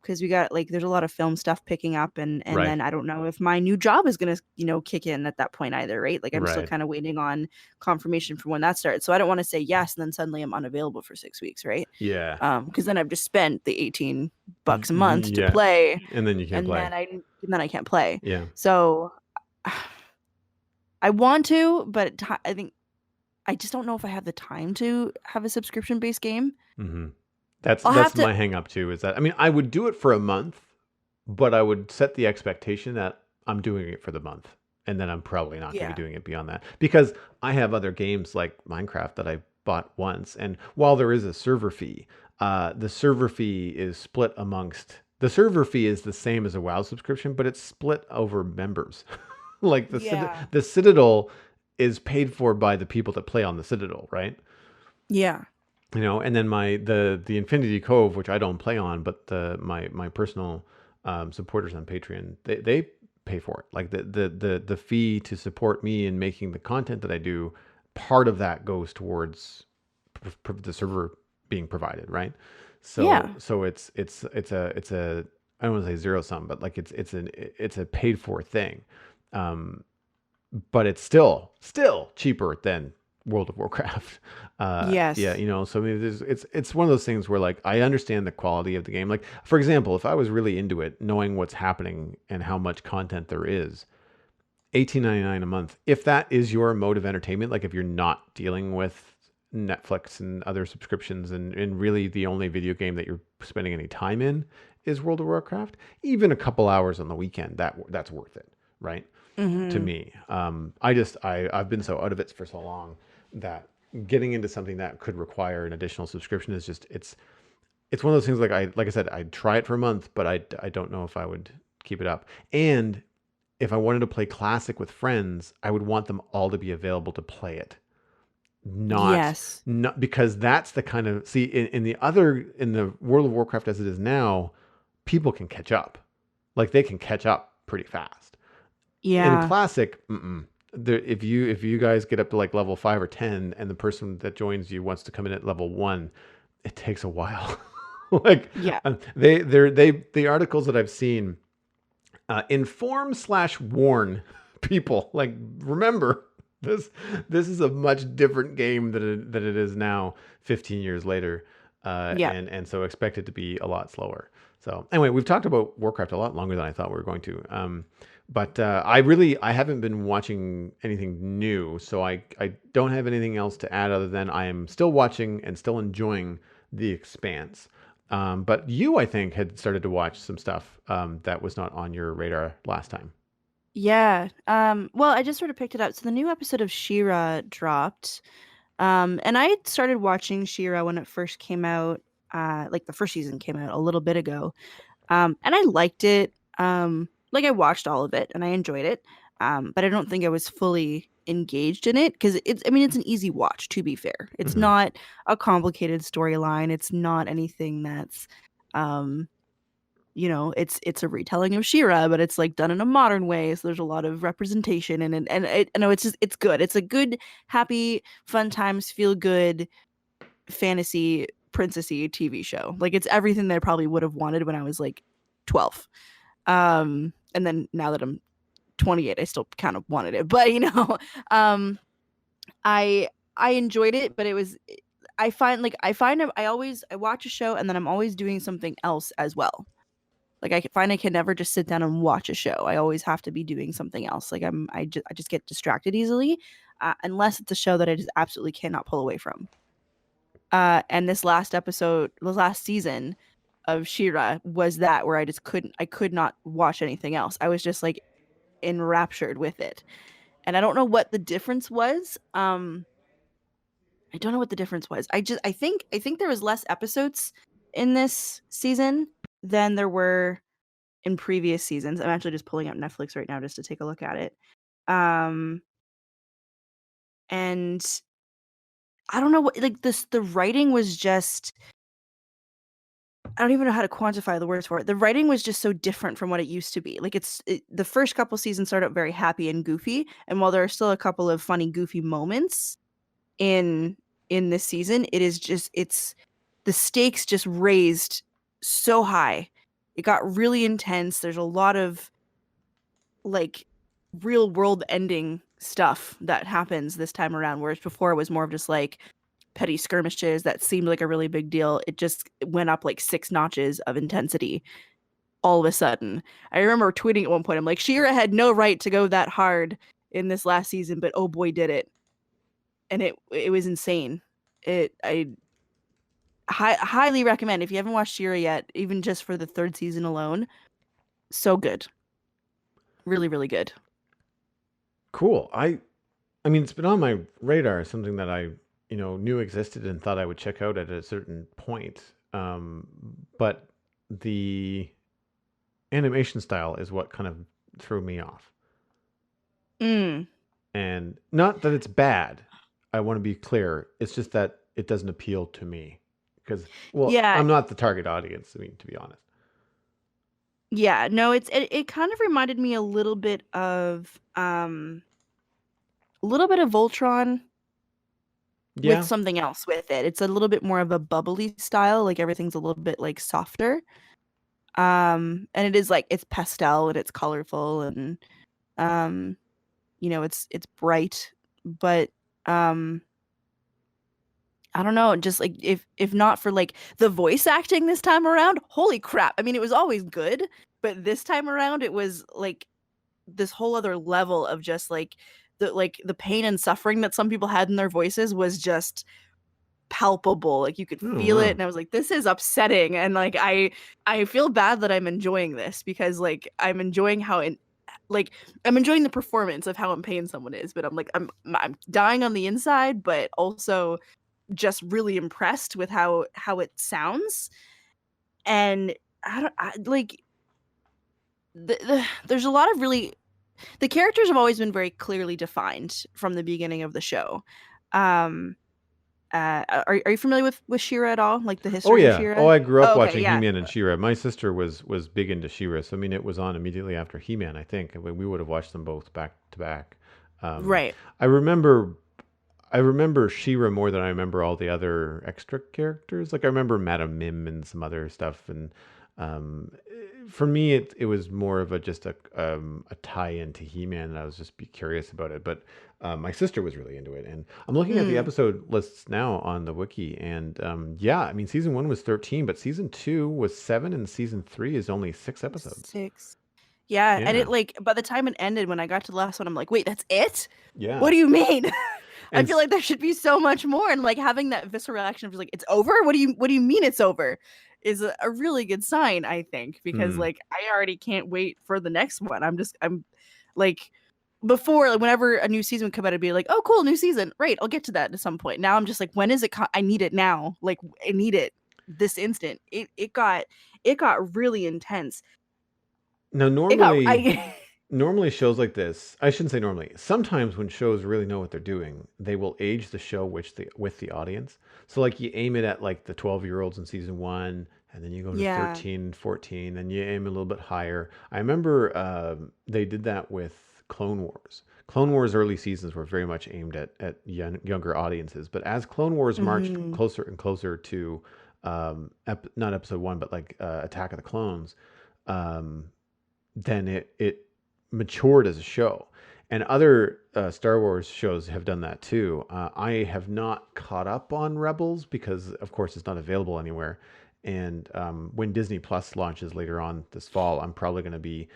because we got like there's a lot of film stuff picking up, and Right. then I don't know if my new job is gonna kick in at that point either, right? Like I'm still Right. kind of waiting on confirmation for when that starts, so I don't want to say yes and then suddenly I'm unavailable for 6 weeks, right? Yeah. Because then I've just spent the $18 a month to Yeah. play, And then you can't and play. then I can't play. Yeah. So I want to, but I think I just don't know if I have the time to have a subscription based game. Hmm. I'll have That's to. my hang up too, is that I mean I would do it for a month, but I would set the expectation that I'm doing it for the month. And then I'm probably not going to Yeah. be doing it beyond that because I have other games like Minecraft that I bought once. And while there is a server fee, the server fee is split amongst the server fee is the same as a WoW subscription, but it's split over members. Like Yeah. the Citadel is paid for by the people that play on the Citadel, right? Yeah. You know, and then the Infinity Cove, which I don't play on, but my personal supporters on Patreon, they pay for it. Like the fee to support me in making the content that I do, part of that goes towards the server being provided, right? Yeah. So it's a I don't want to say zero sum, but like it's a paid for thing. Um, but it's still cheaper than World of Warcraft. Yeah, Yes. you know, so I mean, it's one of those things where like I understand the quality of the game. Like for example, if I was really into it, knowing what's happening and how much content there is, 18.99 a month. If that is your mode of entertainment, like if you're not dealing with Netflix and other subscriptions, and really the only video game that you're spending any time in is World of Warcraft, even a couple hours on the weekend, that's worth it, right? To Hmm. me. I've been so out of it for so long that getting into something that could require an additional subscription is just it's one of those things like I said, I'd try it for a month, but I don't know if I would keep it up. And if I wanted to play classic with friends, I would want them all to be available to play it. Not Yes. not because that's the kind of see in the World of Warcraft as it is now, people can catch up. Like they can catch up pretty fast in Yeah. classic, if you guys get up to like level 5 or 10, and the person that joins you wants to come in at level 1, it takes a while. Like Yeah. the articles that I've seen inform/warn people like remember this this is a much different game than it is now 15 years later. Yeah. and so expect it to be a lot slower. So anyway, we've talked about Warcraft a lot longer than I thought we were going to. But I haven't been watching anything new, so I don't have anything else to add other than I am still watching and still enjoying The Expanse. But you, I think, had started to watch some stuff that was not on your radar last time. Yeah. Well, I just sort of picked it up. So the new episode of She-Ra dropped. And I had started watching She-Ra when it first came out, like the first season came out a little bit ago. And I liked it. Like I watched all of it and I enjoyed it. But I don't think I was fully engaged in it because I mean, it's an easy watch, to be fair. It's Hmm. not a complicated storyline. It's not anything that's, um, it's a retelling of She-Ra, but it's like done in a modern way. So there's a lot of representation I know it's good. It's a good, happy, fun times, feel good fantasy princessy TV show. Like it's everything that I probably would have wanted when I was like 12. And then now that I'm 28, I still kind of wanted it. But um I I enjoyed it, but it was I watch a show and then I'm always doing something else as well. Like I can never just sit down and watch a show. I always have to be doing something else. Like I just get distracted easily, unless it's a show that I just absolutely cannot pull away from. And this last season of She-Ra was that where I could not watch anything else. I was just like enraptured with it. And I don't know what the difference was. I don't know what the difference was. I think there was less episodes in this season than there were in previous seasons. I'm actually just pulling up Netflix right now just to take a look at it. Um and I don't know what like this the writing was just I don't even know how to quantify the words for it. The writing was just so different from what it used to be. Like the first couple seasons started out very happy and goofy, and while there are still a couple of funny goofy moments in this season, it's the stakes just raised so high. It got really intense. There's a lot of like real world ending stuff that happens this time around, whereas before it was more of just like petty skirmishes that seemed like a really big deal. It just went up like 6 notches of intensity all of a sudden. I remember tweeting at one point, I'm like, She-Ra had no right to go that hard in this last season, but oh boy, did it. And it was insane. Highly recommend if you haven't watched She-Ra yet, even just for the third season alone. So good. Really, really good. Cool. I mean, it's been on my radar, something that I, knew existed and thought I would check out at a certain point. But the animation style is what kind of threw me off. Mm. And not that it's bad. I want to be clear. It's just that it doesn't appeal to me because, well, Yeah, I'm not the target audience. I mean, to be honest. yeah. No, it kind of reminded me a little bit of Voltron with Yeah. something else with it. It's a little bit more of a bubbly style, like everything's a little bit like softer. And it is like it's pastel and it's colorful and um, it's bright, but um I don't know, just like if not for like the voice acting this time around, holy crap. I mean, it was always good, but this time around it was like this whole other level of just like the pain and suffering that some people had in their voices was just palpable. Like you could Oh feel it wow. and I was like this is upsetting and like I feel bad that I'm enjoying this because like I'm enjoying like I'm enjoying the performance of how in pain someone is, but I'm dying on the inside, but also just really impressed with how it sounds. And like there's a lot of really the characters have always been very clearly defined from the beginning of the show. Um, are you familiar with She-Ra at all? Like the Oh history of yeah. Oh, She-Ra? I grew up Oh, okay, watching yeah, He-Man and She-Ra. My sister was big into She-Ra, so I mean, it was on immediately after He-Man. I think we would have watched them both back to back. Um, right. I remember I remember She-Ra more than I remember all the other extra characters. Like I remember Madame Mim and some other stuff, and For me, it was more of a just a tie-in to He-Man, and I was just be curious about it. But my sister was really into it, and I'm looking at the Hmm. episode lists now on the wiki, and yeah, I mean, season 1 was 13, but season 2 was 7, and season 3 is only 6 episodes. 6. Yeah, and Yeah, it like by the time it ended, when I got to the last one, I'm like, wait, that's it? What yeah, do you mean? I and feel like there should be so much more, and like having that visceral reaction of just like, it's over? What do you mean it's over? Is a really good sign, I think, because hmm. like I already can't wait for the next one. I'm like before, like whenever a new season would come out, I'd be like, oh cool, new season. Right, I'll get to that at some point. Now I'm just like, when is it I need it now. Like I need it this instant. It got really intense. Now It got normally I normally shows like this, I shouldn't say normally. Sometimes when shows really know what they're doing, they will age the show with the audience. So like you aim it at like the 12-year-olds in season 1, and then you go to Yeah. 13, 14, then you aim a little bit higher. I remember they did that with Clone Wars. Clone Wars early seasons were very much aimed at younger audiences, but as Clone Wars marched Mhm. closer and closer to not episode 1, but like Attack of the Clones, um, then it matured as a show. And other Star Wars shows have done that too. I have not caught up on Rebels because, of course, it's not available anywhere. And when Disney Plus launches later on this fall, I'm probably going to be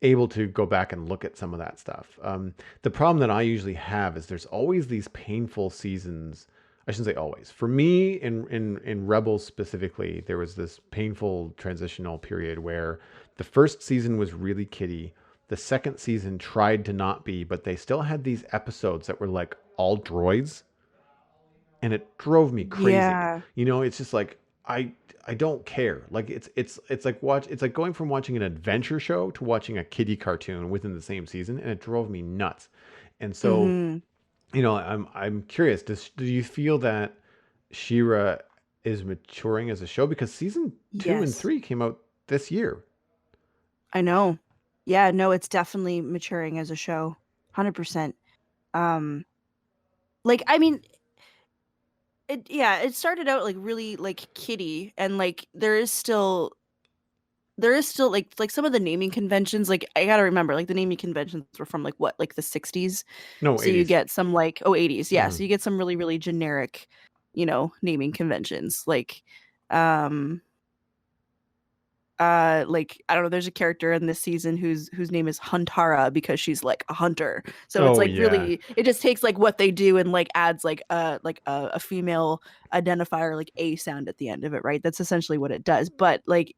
able to go back and look at some of that stuff. The problem that I usually have is there's always these painful seasons. I shouldn't say always. For me, in Rebels specifically, there was this painful transitional period where the first season was really kiddie. The second season tried to not be, but they still had these episodes that were like all droids, and it drove me crazy. Yeah. You know, it's just like I don't care. Like it's like it's like going from watching an adventure show to watching a kiddie cartoon within the same season, and it drove me nuts. And so, Mhm. you know, I'm curious. Do you feel that Shira is maturing as a show because season 2 and Yes. 3 came out this year? I know. Yeah, no, it's definitely maturing as a show. 100%. Um like I mean, it started out like really like kiddie, and like there is still like some of the naming conventions, like I gotta remember, like the naming conventions were from like what, like the 60s. No, So you 80s. get some like 80s, yeah. Hmm. So you get some really, really generic, naming conventions. Um like I don't know, there's a character in this season whose name is Huntara because she's like a hunter. So it's Oh like yeah. really, it just takes like what they do and like adds like a female identifier, like a sound at the end of it, right? That's essentially what it does. But like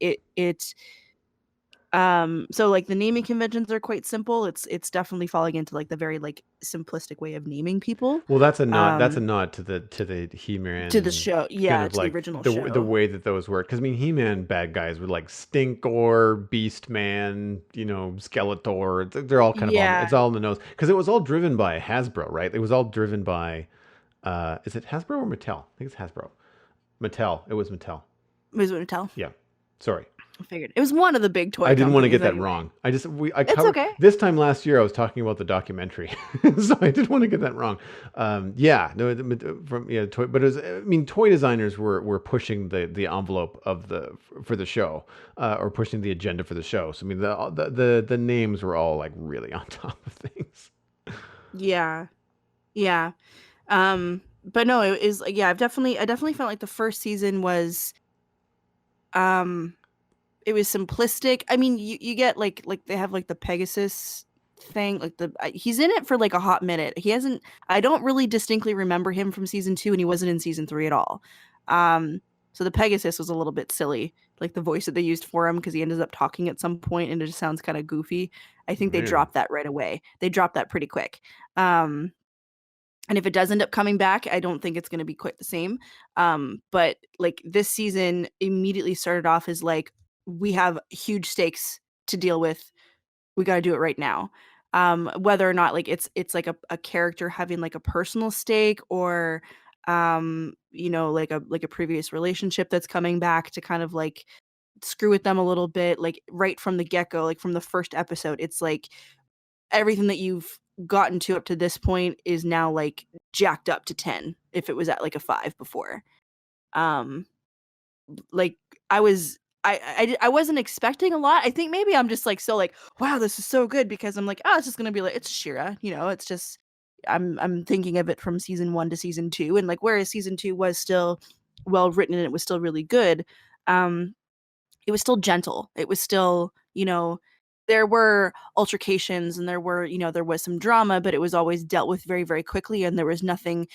so like the naming conventions are quite simple. It's definitely falling into like the very like simplistic way of naming people. Well, that's a nod. That's a Um nod to the to the He-Man show, kind yeah, of to the like original the show. way that those work. Because I mean, He-Man bad guys were like Stinkor, Beastman, Skeletor. They're all kind of on. Yeah, It's all in the nose because it was all driven by Hasbro, right? It was all driven by. Is it Hasbro or Mattel? I think it's Hasbro. Mattel. It was Mattel. it was what to tell. Yeah. Sorry. I figured it was one of the big I toy didn't want to companies get that anyway. wrong. I It's covered okay. this time last year. I was talking about the documentary, so I didn't want to get that wrong. Yeah, no, from but it was, I mean, toy designers were pushing the envelope of for the show, or pushing the agenda for the show. So I mean, the names were all like really on top of things. Yeah. Yeah. But no, it is like, yeah, I definitely felt like the first season was um it was simplistic. I mean, you get like they have like the Pegasus thing, like he's in it for like a hot minute. He hasn't I don't really distinctly remember him from season 2, and he wasn't in season 3 at all. Um so the Pegasus was a little bit silly, like the voice that they used for him, because he ended up talking at some point and it just sounds kind of goofy. I think they Really? dropped that right away. They dropped that pretty quick. Um and if it does end up coming back, I don't think it's going to be quite the same. But like this season immediately started off as like, we have huge stakes to deal with. We got to do it right now. Whether or not like it's like a character having like a personal stake, or like a previous relationship that's coming back to kind of like screw with them a little bit, like right from the get-go, like from the first episode, it's like everything that you've gotten to up to this point is now like jacked up to 10 if it was at like a 5 before. Um like I was I wasn't expecting a lot. I think maybe I'm just like so like, wow, this is so good because I'm like, oh, it's just gonna be like it's Shira, you know, it's just I'm thinking of it from season 1 to season 2, and like whereas season 2 was still well written and it was still really good, um it was still gentle. It was still, you know, there were altercations and there were, you know, there was some drama, but it was always dealt with very, very quickly. And there was nothing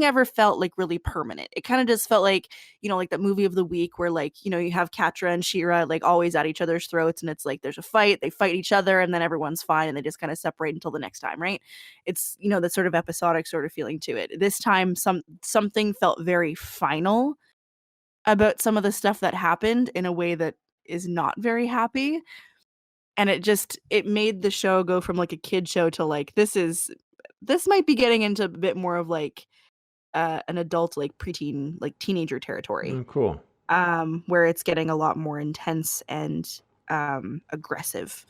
ever felt like really permanent. It kind of just felt like, you know, like that movie of the week where like, you know, you have Katra and Shira like always at each other's throats and it's like there's a fight, they fight each other and then everyone's fine and they just kind of separate until the next time, right? It's, you know, that sort of episodic sort of feeling to it. This time something felt very final about some of the stuff that happened in a way that is not very happy, and it made the show go from like a kid show to like this might be getting into a bit more of like an adult like preteen like teenager territory, Mm, cool. where it's getting a lot more intense and aggressive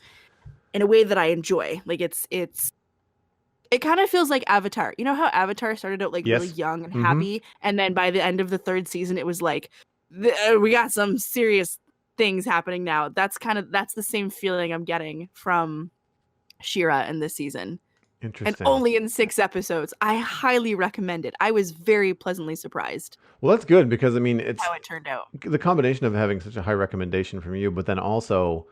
in a way that I enjoy. Like it kind of feels like Avatar. You know how Avatar started out like really Yes. young and Mm-hmm. happy, and then by the end of the third season, it was like we got some serious things happening now. That's the same feeling I'm getting from Shira in this season, and Interesting. only in 6 episodes. I highly recommend it. I was very pleasantly surprised Well, that's good because I mean, it's how it turned out. the combination of having such a high recommendation from you, but then also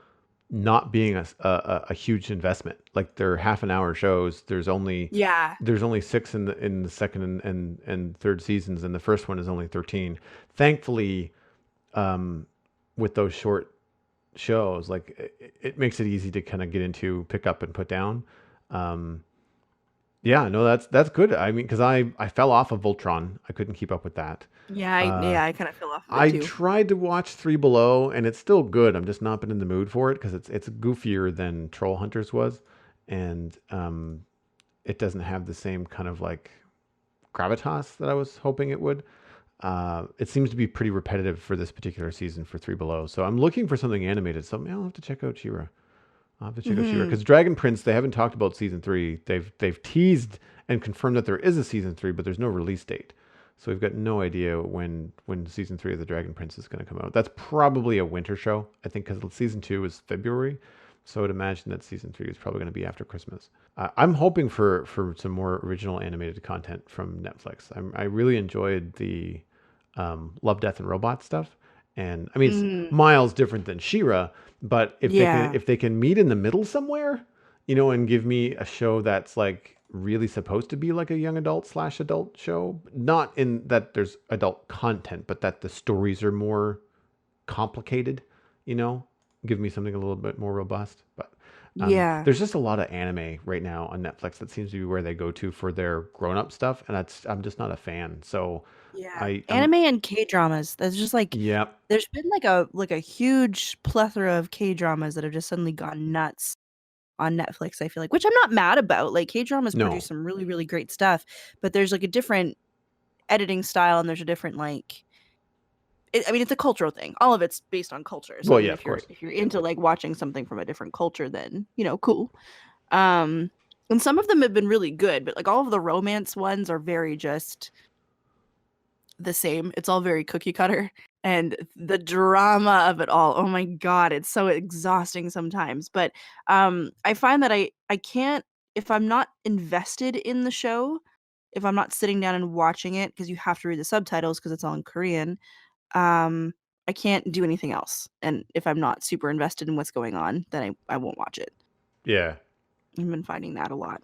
not being a huge investment. Like they're half an hour shows. Yeah, There's only six in the second and third seasons, and the first one is only 13. Thankfully, um, with those short shows, like it makes it easy to kind of get into, pick up and put down. Um, yeah, no, that's good. I mean, because I fell off of Voltron. I couldn't keep up with that. Uh, I kind of fell off of it I too. tried to watch Three Below, and it's still good. I'm just not been in the mood for it because it's goofier than Troll Hunters was, and it doesn't have the same kind of like gravitas that I was hoping it would. It seems to be pretty repetitive for this particular season for Three Below. So I'm looking for something animated. So I'll have to check out Shira. I'll have to check out Shira Hmm. because Dragon Prince, they haven't talked about season three. They've teased and confirmed that there is a season three, but there's no release date. So we've got no idea when season three of the Dragon Prince is going to come out. That's probably a winter show, I think, because season two is February. So I would imagine that season three is probably going to be after Christmas. I'm hoping for some more original animated content from Netflix. I really enjoyed the Love, Death, and Robot stuff, and I mean it's Hmm. miles different than She-Ra, but Yeah. if they can meet in the middle somewhere, you know, and give me a show that's like really supposed to be like a young adult slash adult show, not in that there's adult content, but that the stories are more complicated, you know, give me something a little bit more robust. But Yeah. there's just a lot of anime right now on Netflix that seems to be where they go to for their grown up stuff, and I'm just not a fan. So Yeah. I'm Anime and K-dramas. That's just like yeah, there's been like a huge plethora of K-dramas that have just suddenly gone nuts on Netflix, I feel like, which I'm not mad about. Like K-dramas produce no, some really, really great stuff, but there's like a different editing style and there's a different like I mean it's a cultural thing. All of it's based on culture. So I well, mean yeah, of course, if you're into like watching something from a different culture then, you know, cool. Um and some of them have been really good, but like all of the romance ones are very just the same. It's all very cookie cutter. And the drama of it all, oh my God, it's so exhausting sometimes. But I find that I can't, if I'm not invested in the show, if I'm not sitting down and watching it, because you have to read the subtitles because it's all in Korean, um, I can't do anything else. And if I'm not super invested in what's going on, then I won't watch it. yeah. I've been finding that a lot.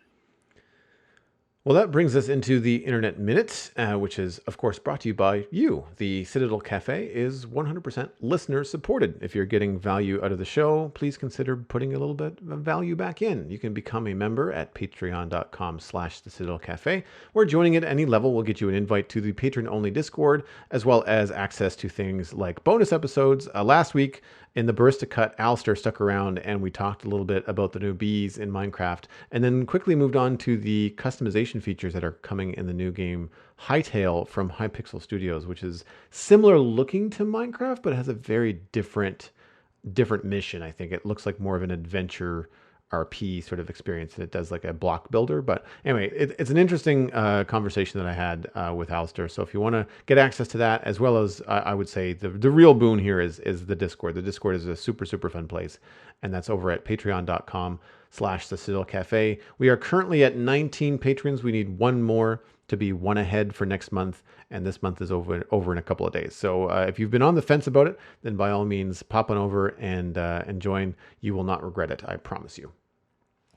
Well, that brings us into the Internet Minute, which is, of course, brought to you by you. The Citadel Cafe is 100% listener supported. If you're getting value out of the show, please consider putting a little bit of value back in. You can become a member at patreon.com/the Citadel Cafe, where joining at any level will get you an invite to the patron-only Discord, as well as access to things like bonus episodes. Last week, in the Barista Cut, Alistair stuck around and we talked a little bit about the new bees in Minecraft, and then quickly moved on to the customization features that are coming in the new game Hightail from Hypixel Studios, which is similar looking to Minecraft, but has a very different mission. I think it looks like more of an adventure RP sort of experience, and it does like a block builder. But anyway, it's an interesting conversation that I had with Alistair. So if you want to get access to that, as well as I would say the real boon here is the Discord. The Discord is a super fun place, and that's over at patreon.com/the Citadel Cafe. We are currently at 19 patrons. We need one more to be one ahead for next month, and this month is over in a couple of days. So if you've been on the fence about it, then by all means pop on over and join. You will not regret it, I promise you.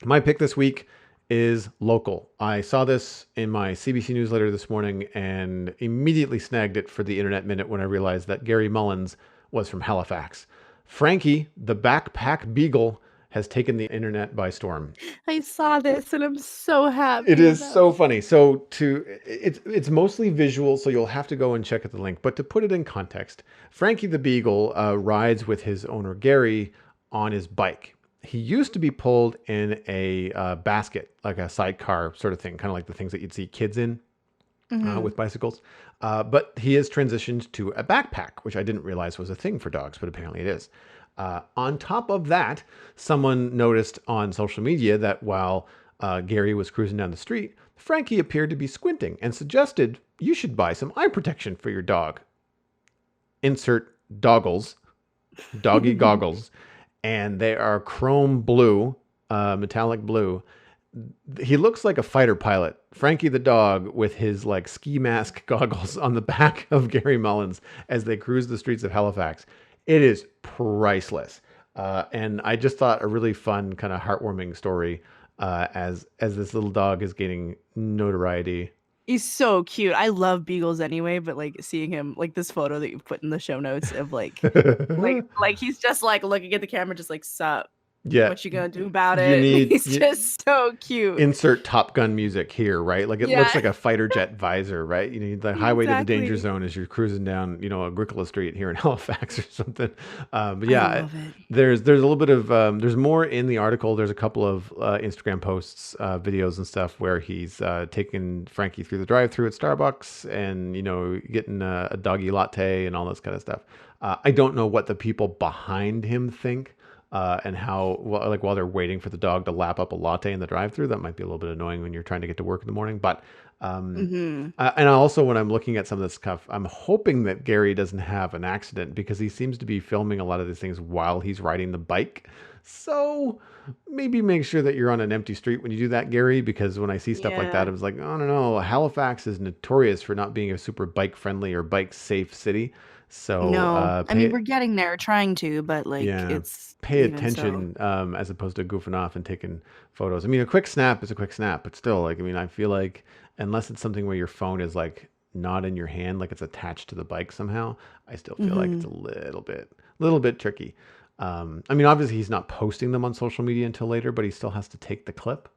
My pick this week is local. I saw this in my CBC newsletter this morning and immediately snagged it for the Internet Minute when I realized that Gary Mullins was from Halifax. Frankie, the backpack Beagle, has taken the internet by storm. I saw this and I'm so happy. It is so funny. So it's mostly visual, so you'll have to go and check out the link. But to put it in context, Frankie the Beagle rides with his owner Gary on his bike. He used to be pulled in a basket, like a sidecar sort of thing, kind of like the things that you'd see kids in with bicycles. But he has transitioned to a backpack, which I didn't realize was a thing for dogs, but apparently it is. On top of that, someone noticed on social media that while Gary was cruising down the street, Frankie appeared to be squinting and suggested you should buy some eye protection for your dog. Insert doggles, doggy goggles, and they are chrome blue, metallic blue. He looks like a fighter pilot. Frankie the dog with his like ski mask goggles on the back of Gary Mullins as they cruise the streets of Halifax. It is priceless. And I just thought a really fun, kind of heartwarming story as this little dog is gaining notoriety. He's so cute. I love beagles anyway, but like seeing him, like this photo that you put in the show notes of like he's just like looking at the camera, just like, sup. Yeah. What you gonna do about it? He's just so cute. Insert Top Gun music here, right? Like it looks like a fighter jet visor, right? You need the highway to the danger zone as you're cruising down, Agricola Street here in Halifax or something. But yeah, there's a little bit of there's more in the article. There's a couple of Instagram posts, videos and stuff where he's taking Frankie through the drive-thru at Starbucks and getting a doggy latte and all this kind of stuff. I don't know what the people behind him think. And how, while they're waiting for the dog to lap up a latte in the drive-thru, that might be a little bit annoying when you're trying to get to work in the morning. But, and also when I'm looking at some of this stuff, I'm hoping that Gary doesn't have an accident because he seems to be filming a lot of these things while he's riding the bike. So maybe make sure that you're on an empty street when you do that, Gary, because when I see stuff like that, I was like, I don't know. Halifax is notorious for not being a super bike-friendly or bike-safe city. So no, I mean we're getting there, trying to, but it's pay attention as opposed to goofing off and taking photos. I mean, a quick snap is a quick snap, but still, I feel like unless it's something where your phone is like not in your hand, like it's attached to the bike somehow, I still feel like it's a little bit tricky. I mean, obviously he's not posting them on social media until later, but he still has to take the clip,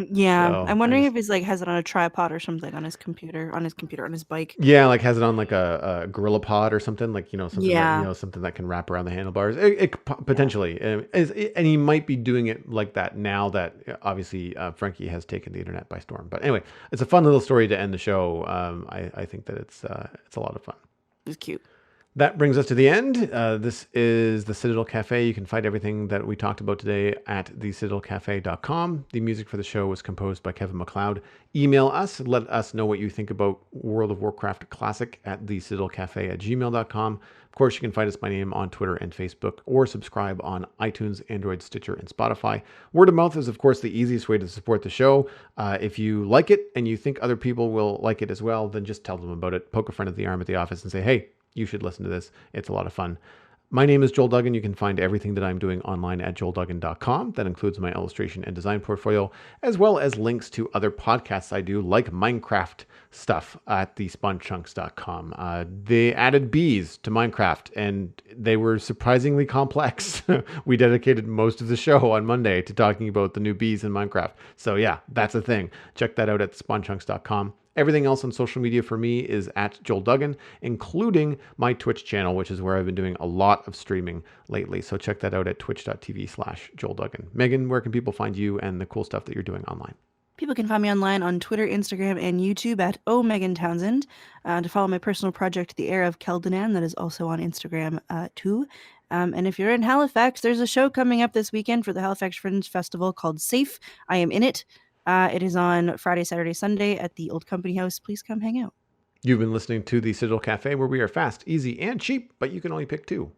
Yeah, so I'm wondering if he's has it on a tripod or something on his computer, on his bike. Yeah, like has it on like a Gorilla Pod or something, like something something that can wrap around the handlebars. It potentially, and he might be doing it like that now that obviously Frankie has taken the internet by storm. But anyway, it's a fun little story to end the show. I think that it's a lot of fun. It's cute. That brings us to the end. This is the Citadel Cafe. You can find everything that we talked about today at thecitadelcafe.com. The music for the show was composed by Kevin MacLeod. Email us. Let us know what you think about World of Warcraft Classic at thecitadelcafe@gmail.com. Of course, you can find us by name on Twitter and Facebook, or subscribe on iTunes, Android, Stitcher, and Spotify. Word of mouth is, of course, the easiest way to support the show. If you like it and you think other people will like it as well, then just tell them about it. Poke a friend at the arm at the office and say, hey, you should listen to this. It's a lot of fun. My name is Joel Duggan. You can find everything that I'm doing online at joelduggan.com. That includes my illustration and design portfolio, as well as links to other podcasts I do, like Minecraft stuff at thespawnchunks.com. They added bees to Minecraft, and they were surprisingly complex. We dedicated most of the show on Monday to talking about the new bees in Minecraft. So yeah, that's a thing. Check that out at thespawnchunks.com. Everything else on social media for me is at Joel Duggan, including my Twitch channel, which is where I've been doing a lot of streaming lately. So check that out at twitch.tv/Joel Duggan. Megan, where can people find you and the cool stuff that you're doing online? People can find me online on Twitter, Instagram, and YouTube at @OMeganTownsend. To follow my personal project, The Heir of Keldanan, that is also on Instagram too. And if you're in Halifax, there's a show coming up this weekend for the Halifax Fringe Festival called Safe. I am in it. It is on Friday, Saturday, Sunday at the Old Company House. Please come hang out. You've been listening to the Citadel Cafe, where we are fast, easy, and cheap, but you can only pick two.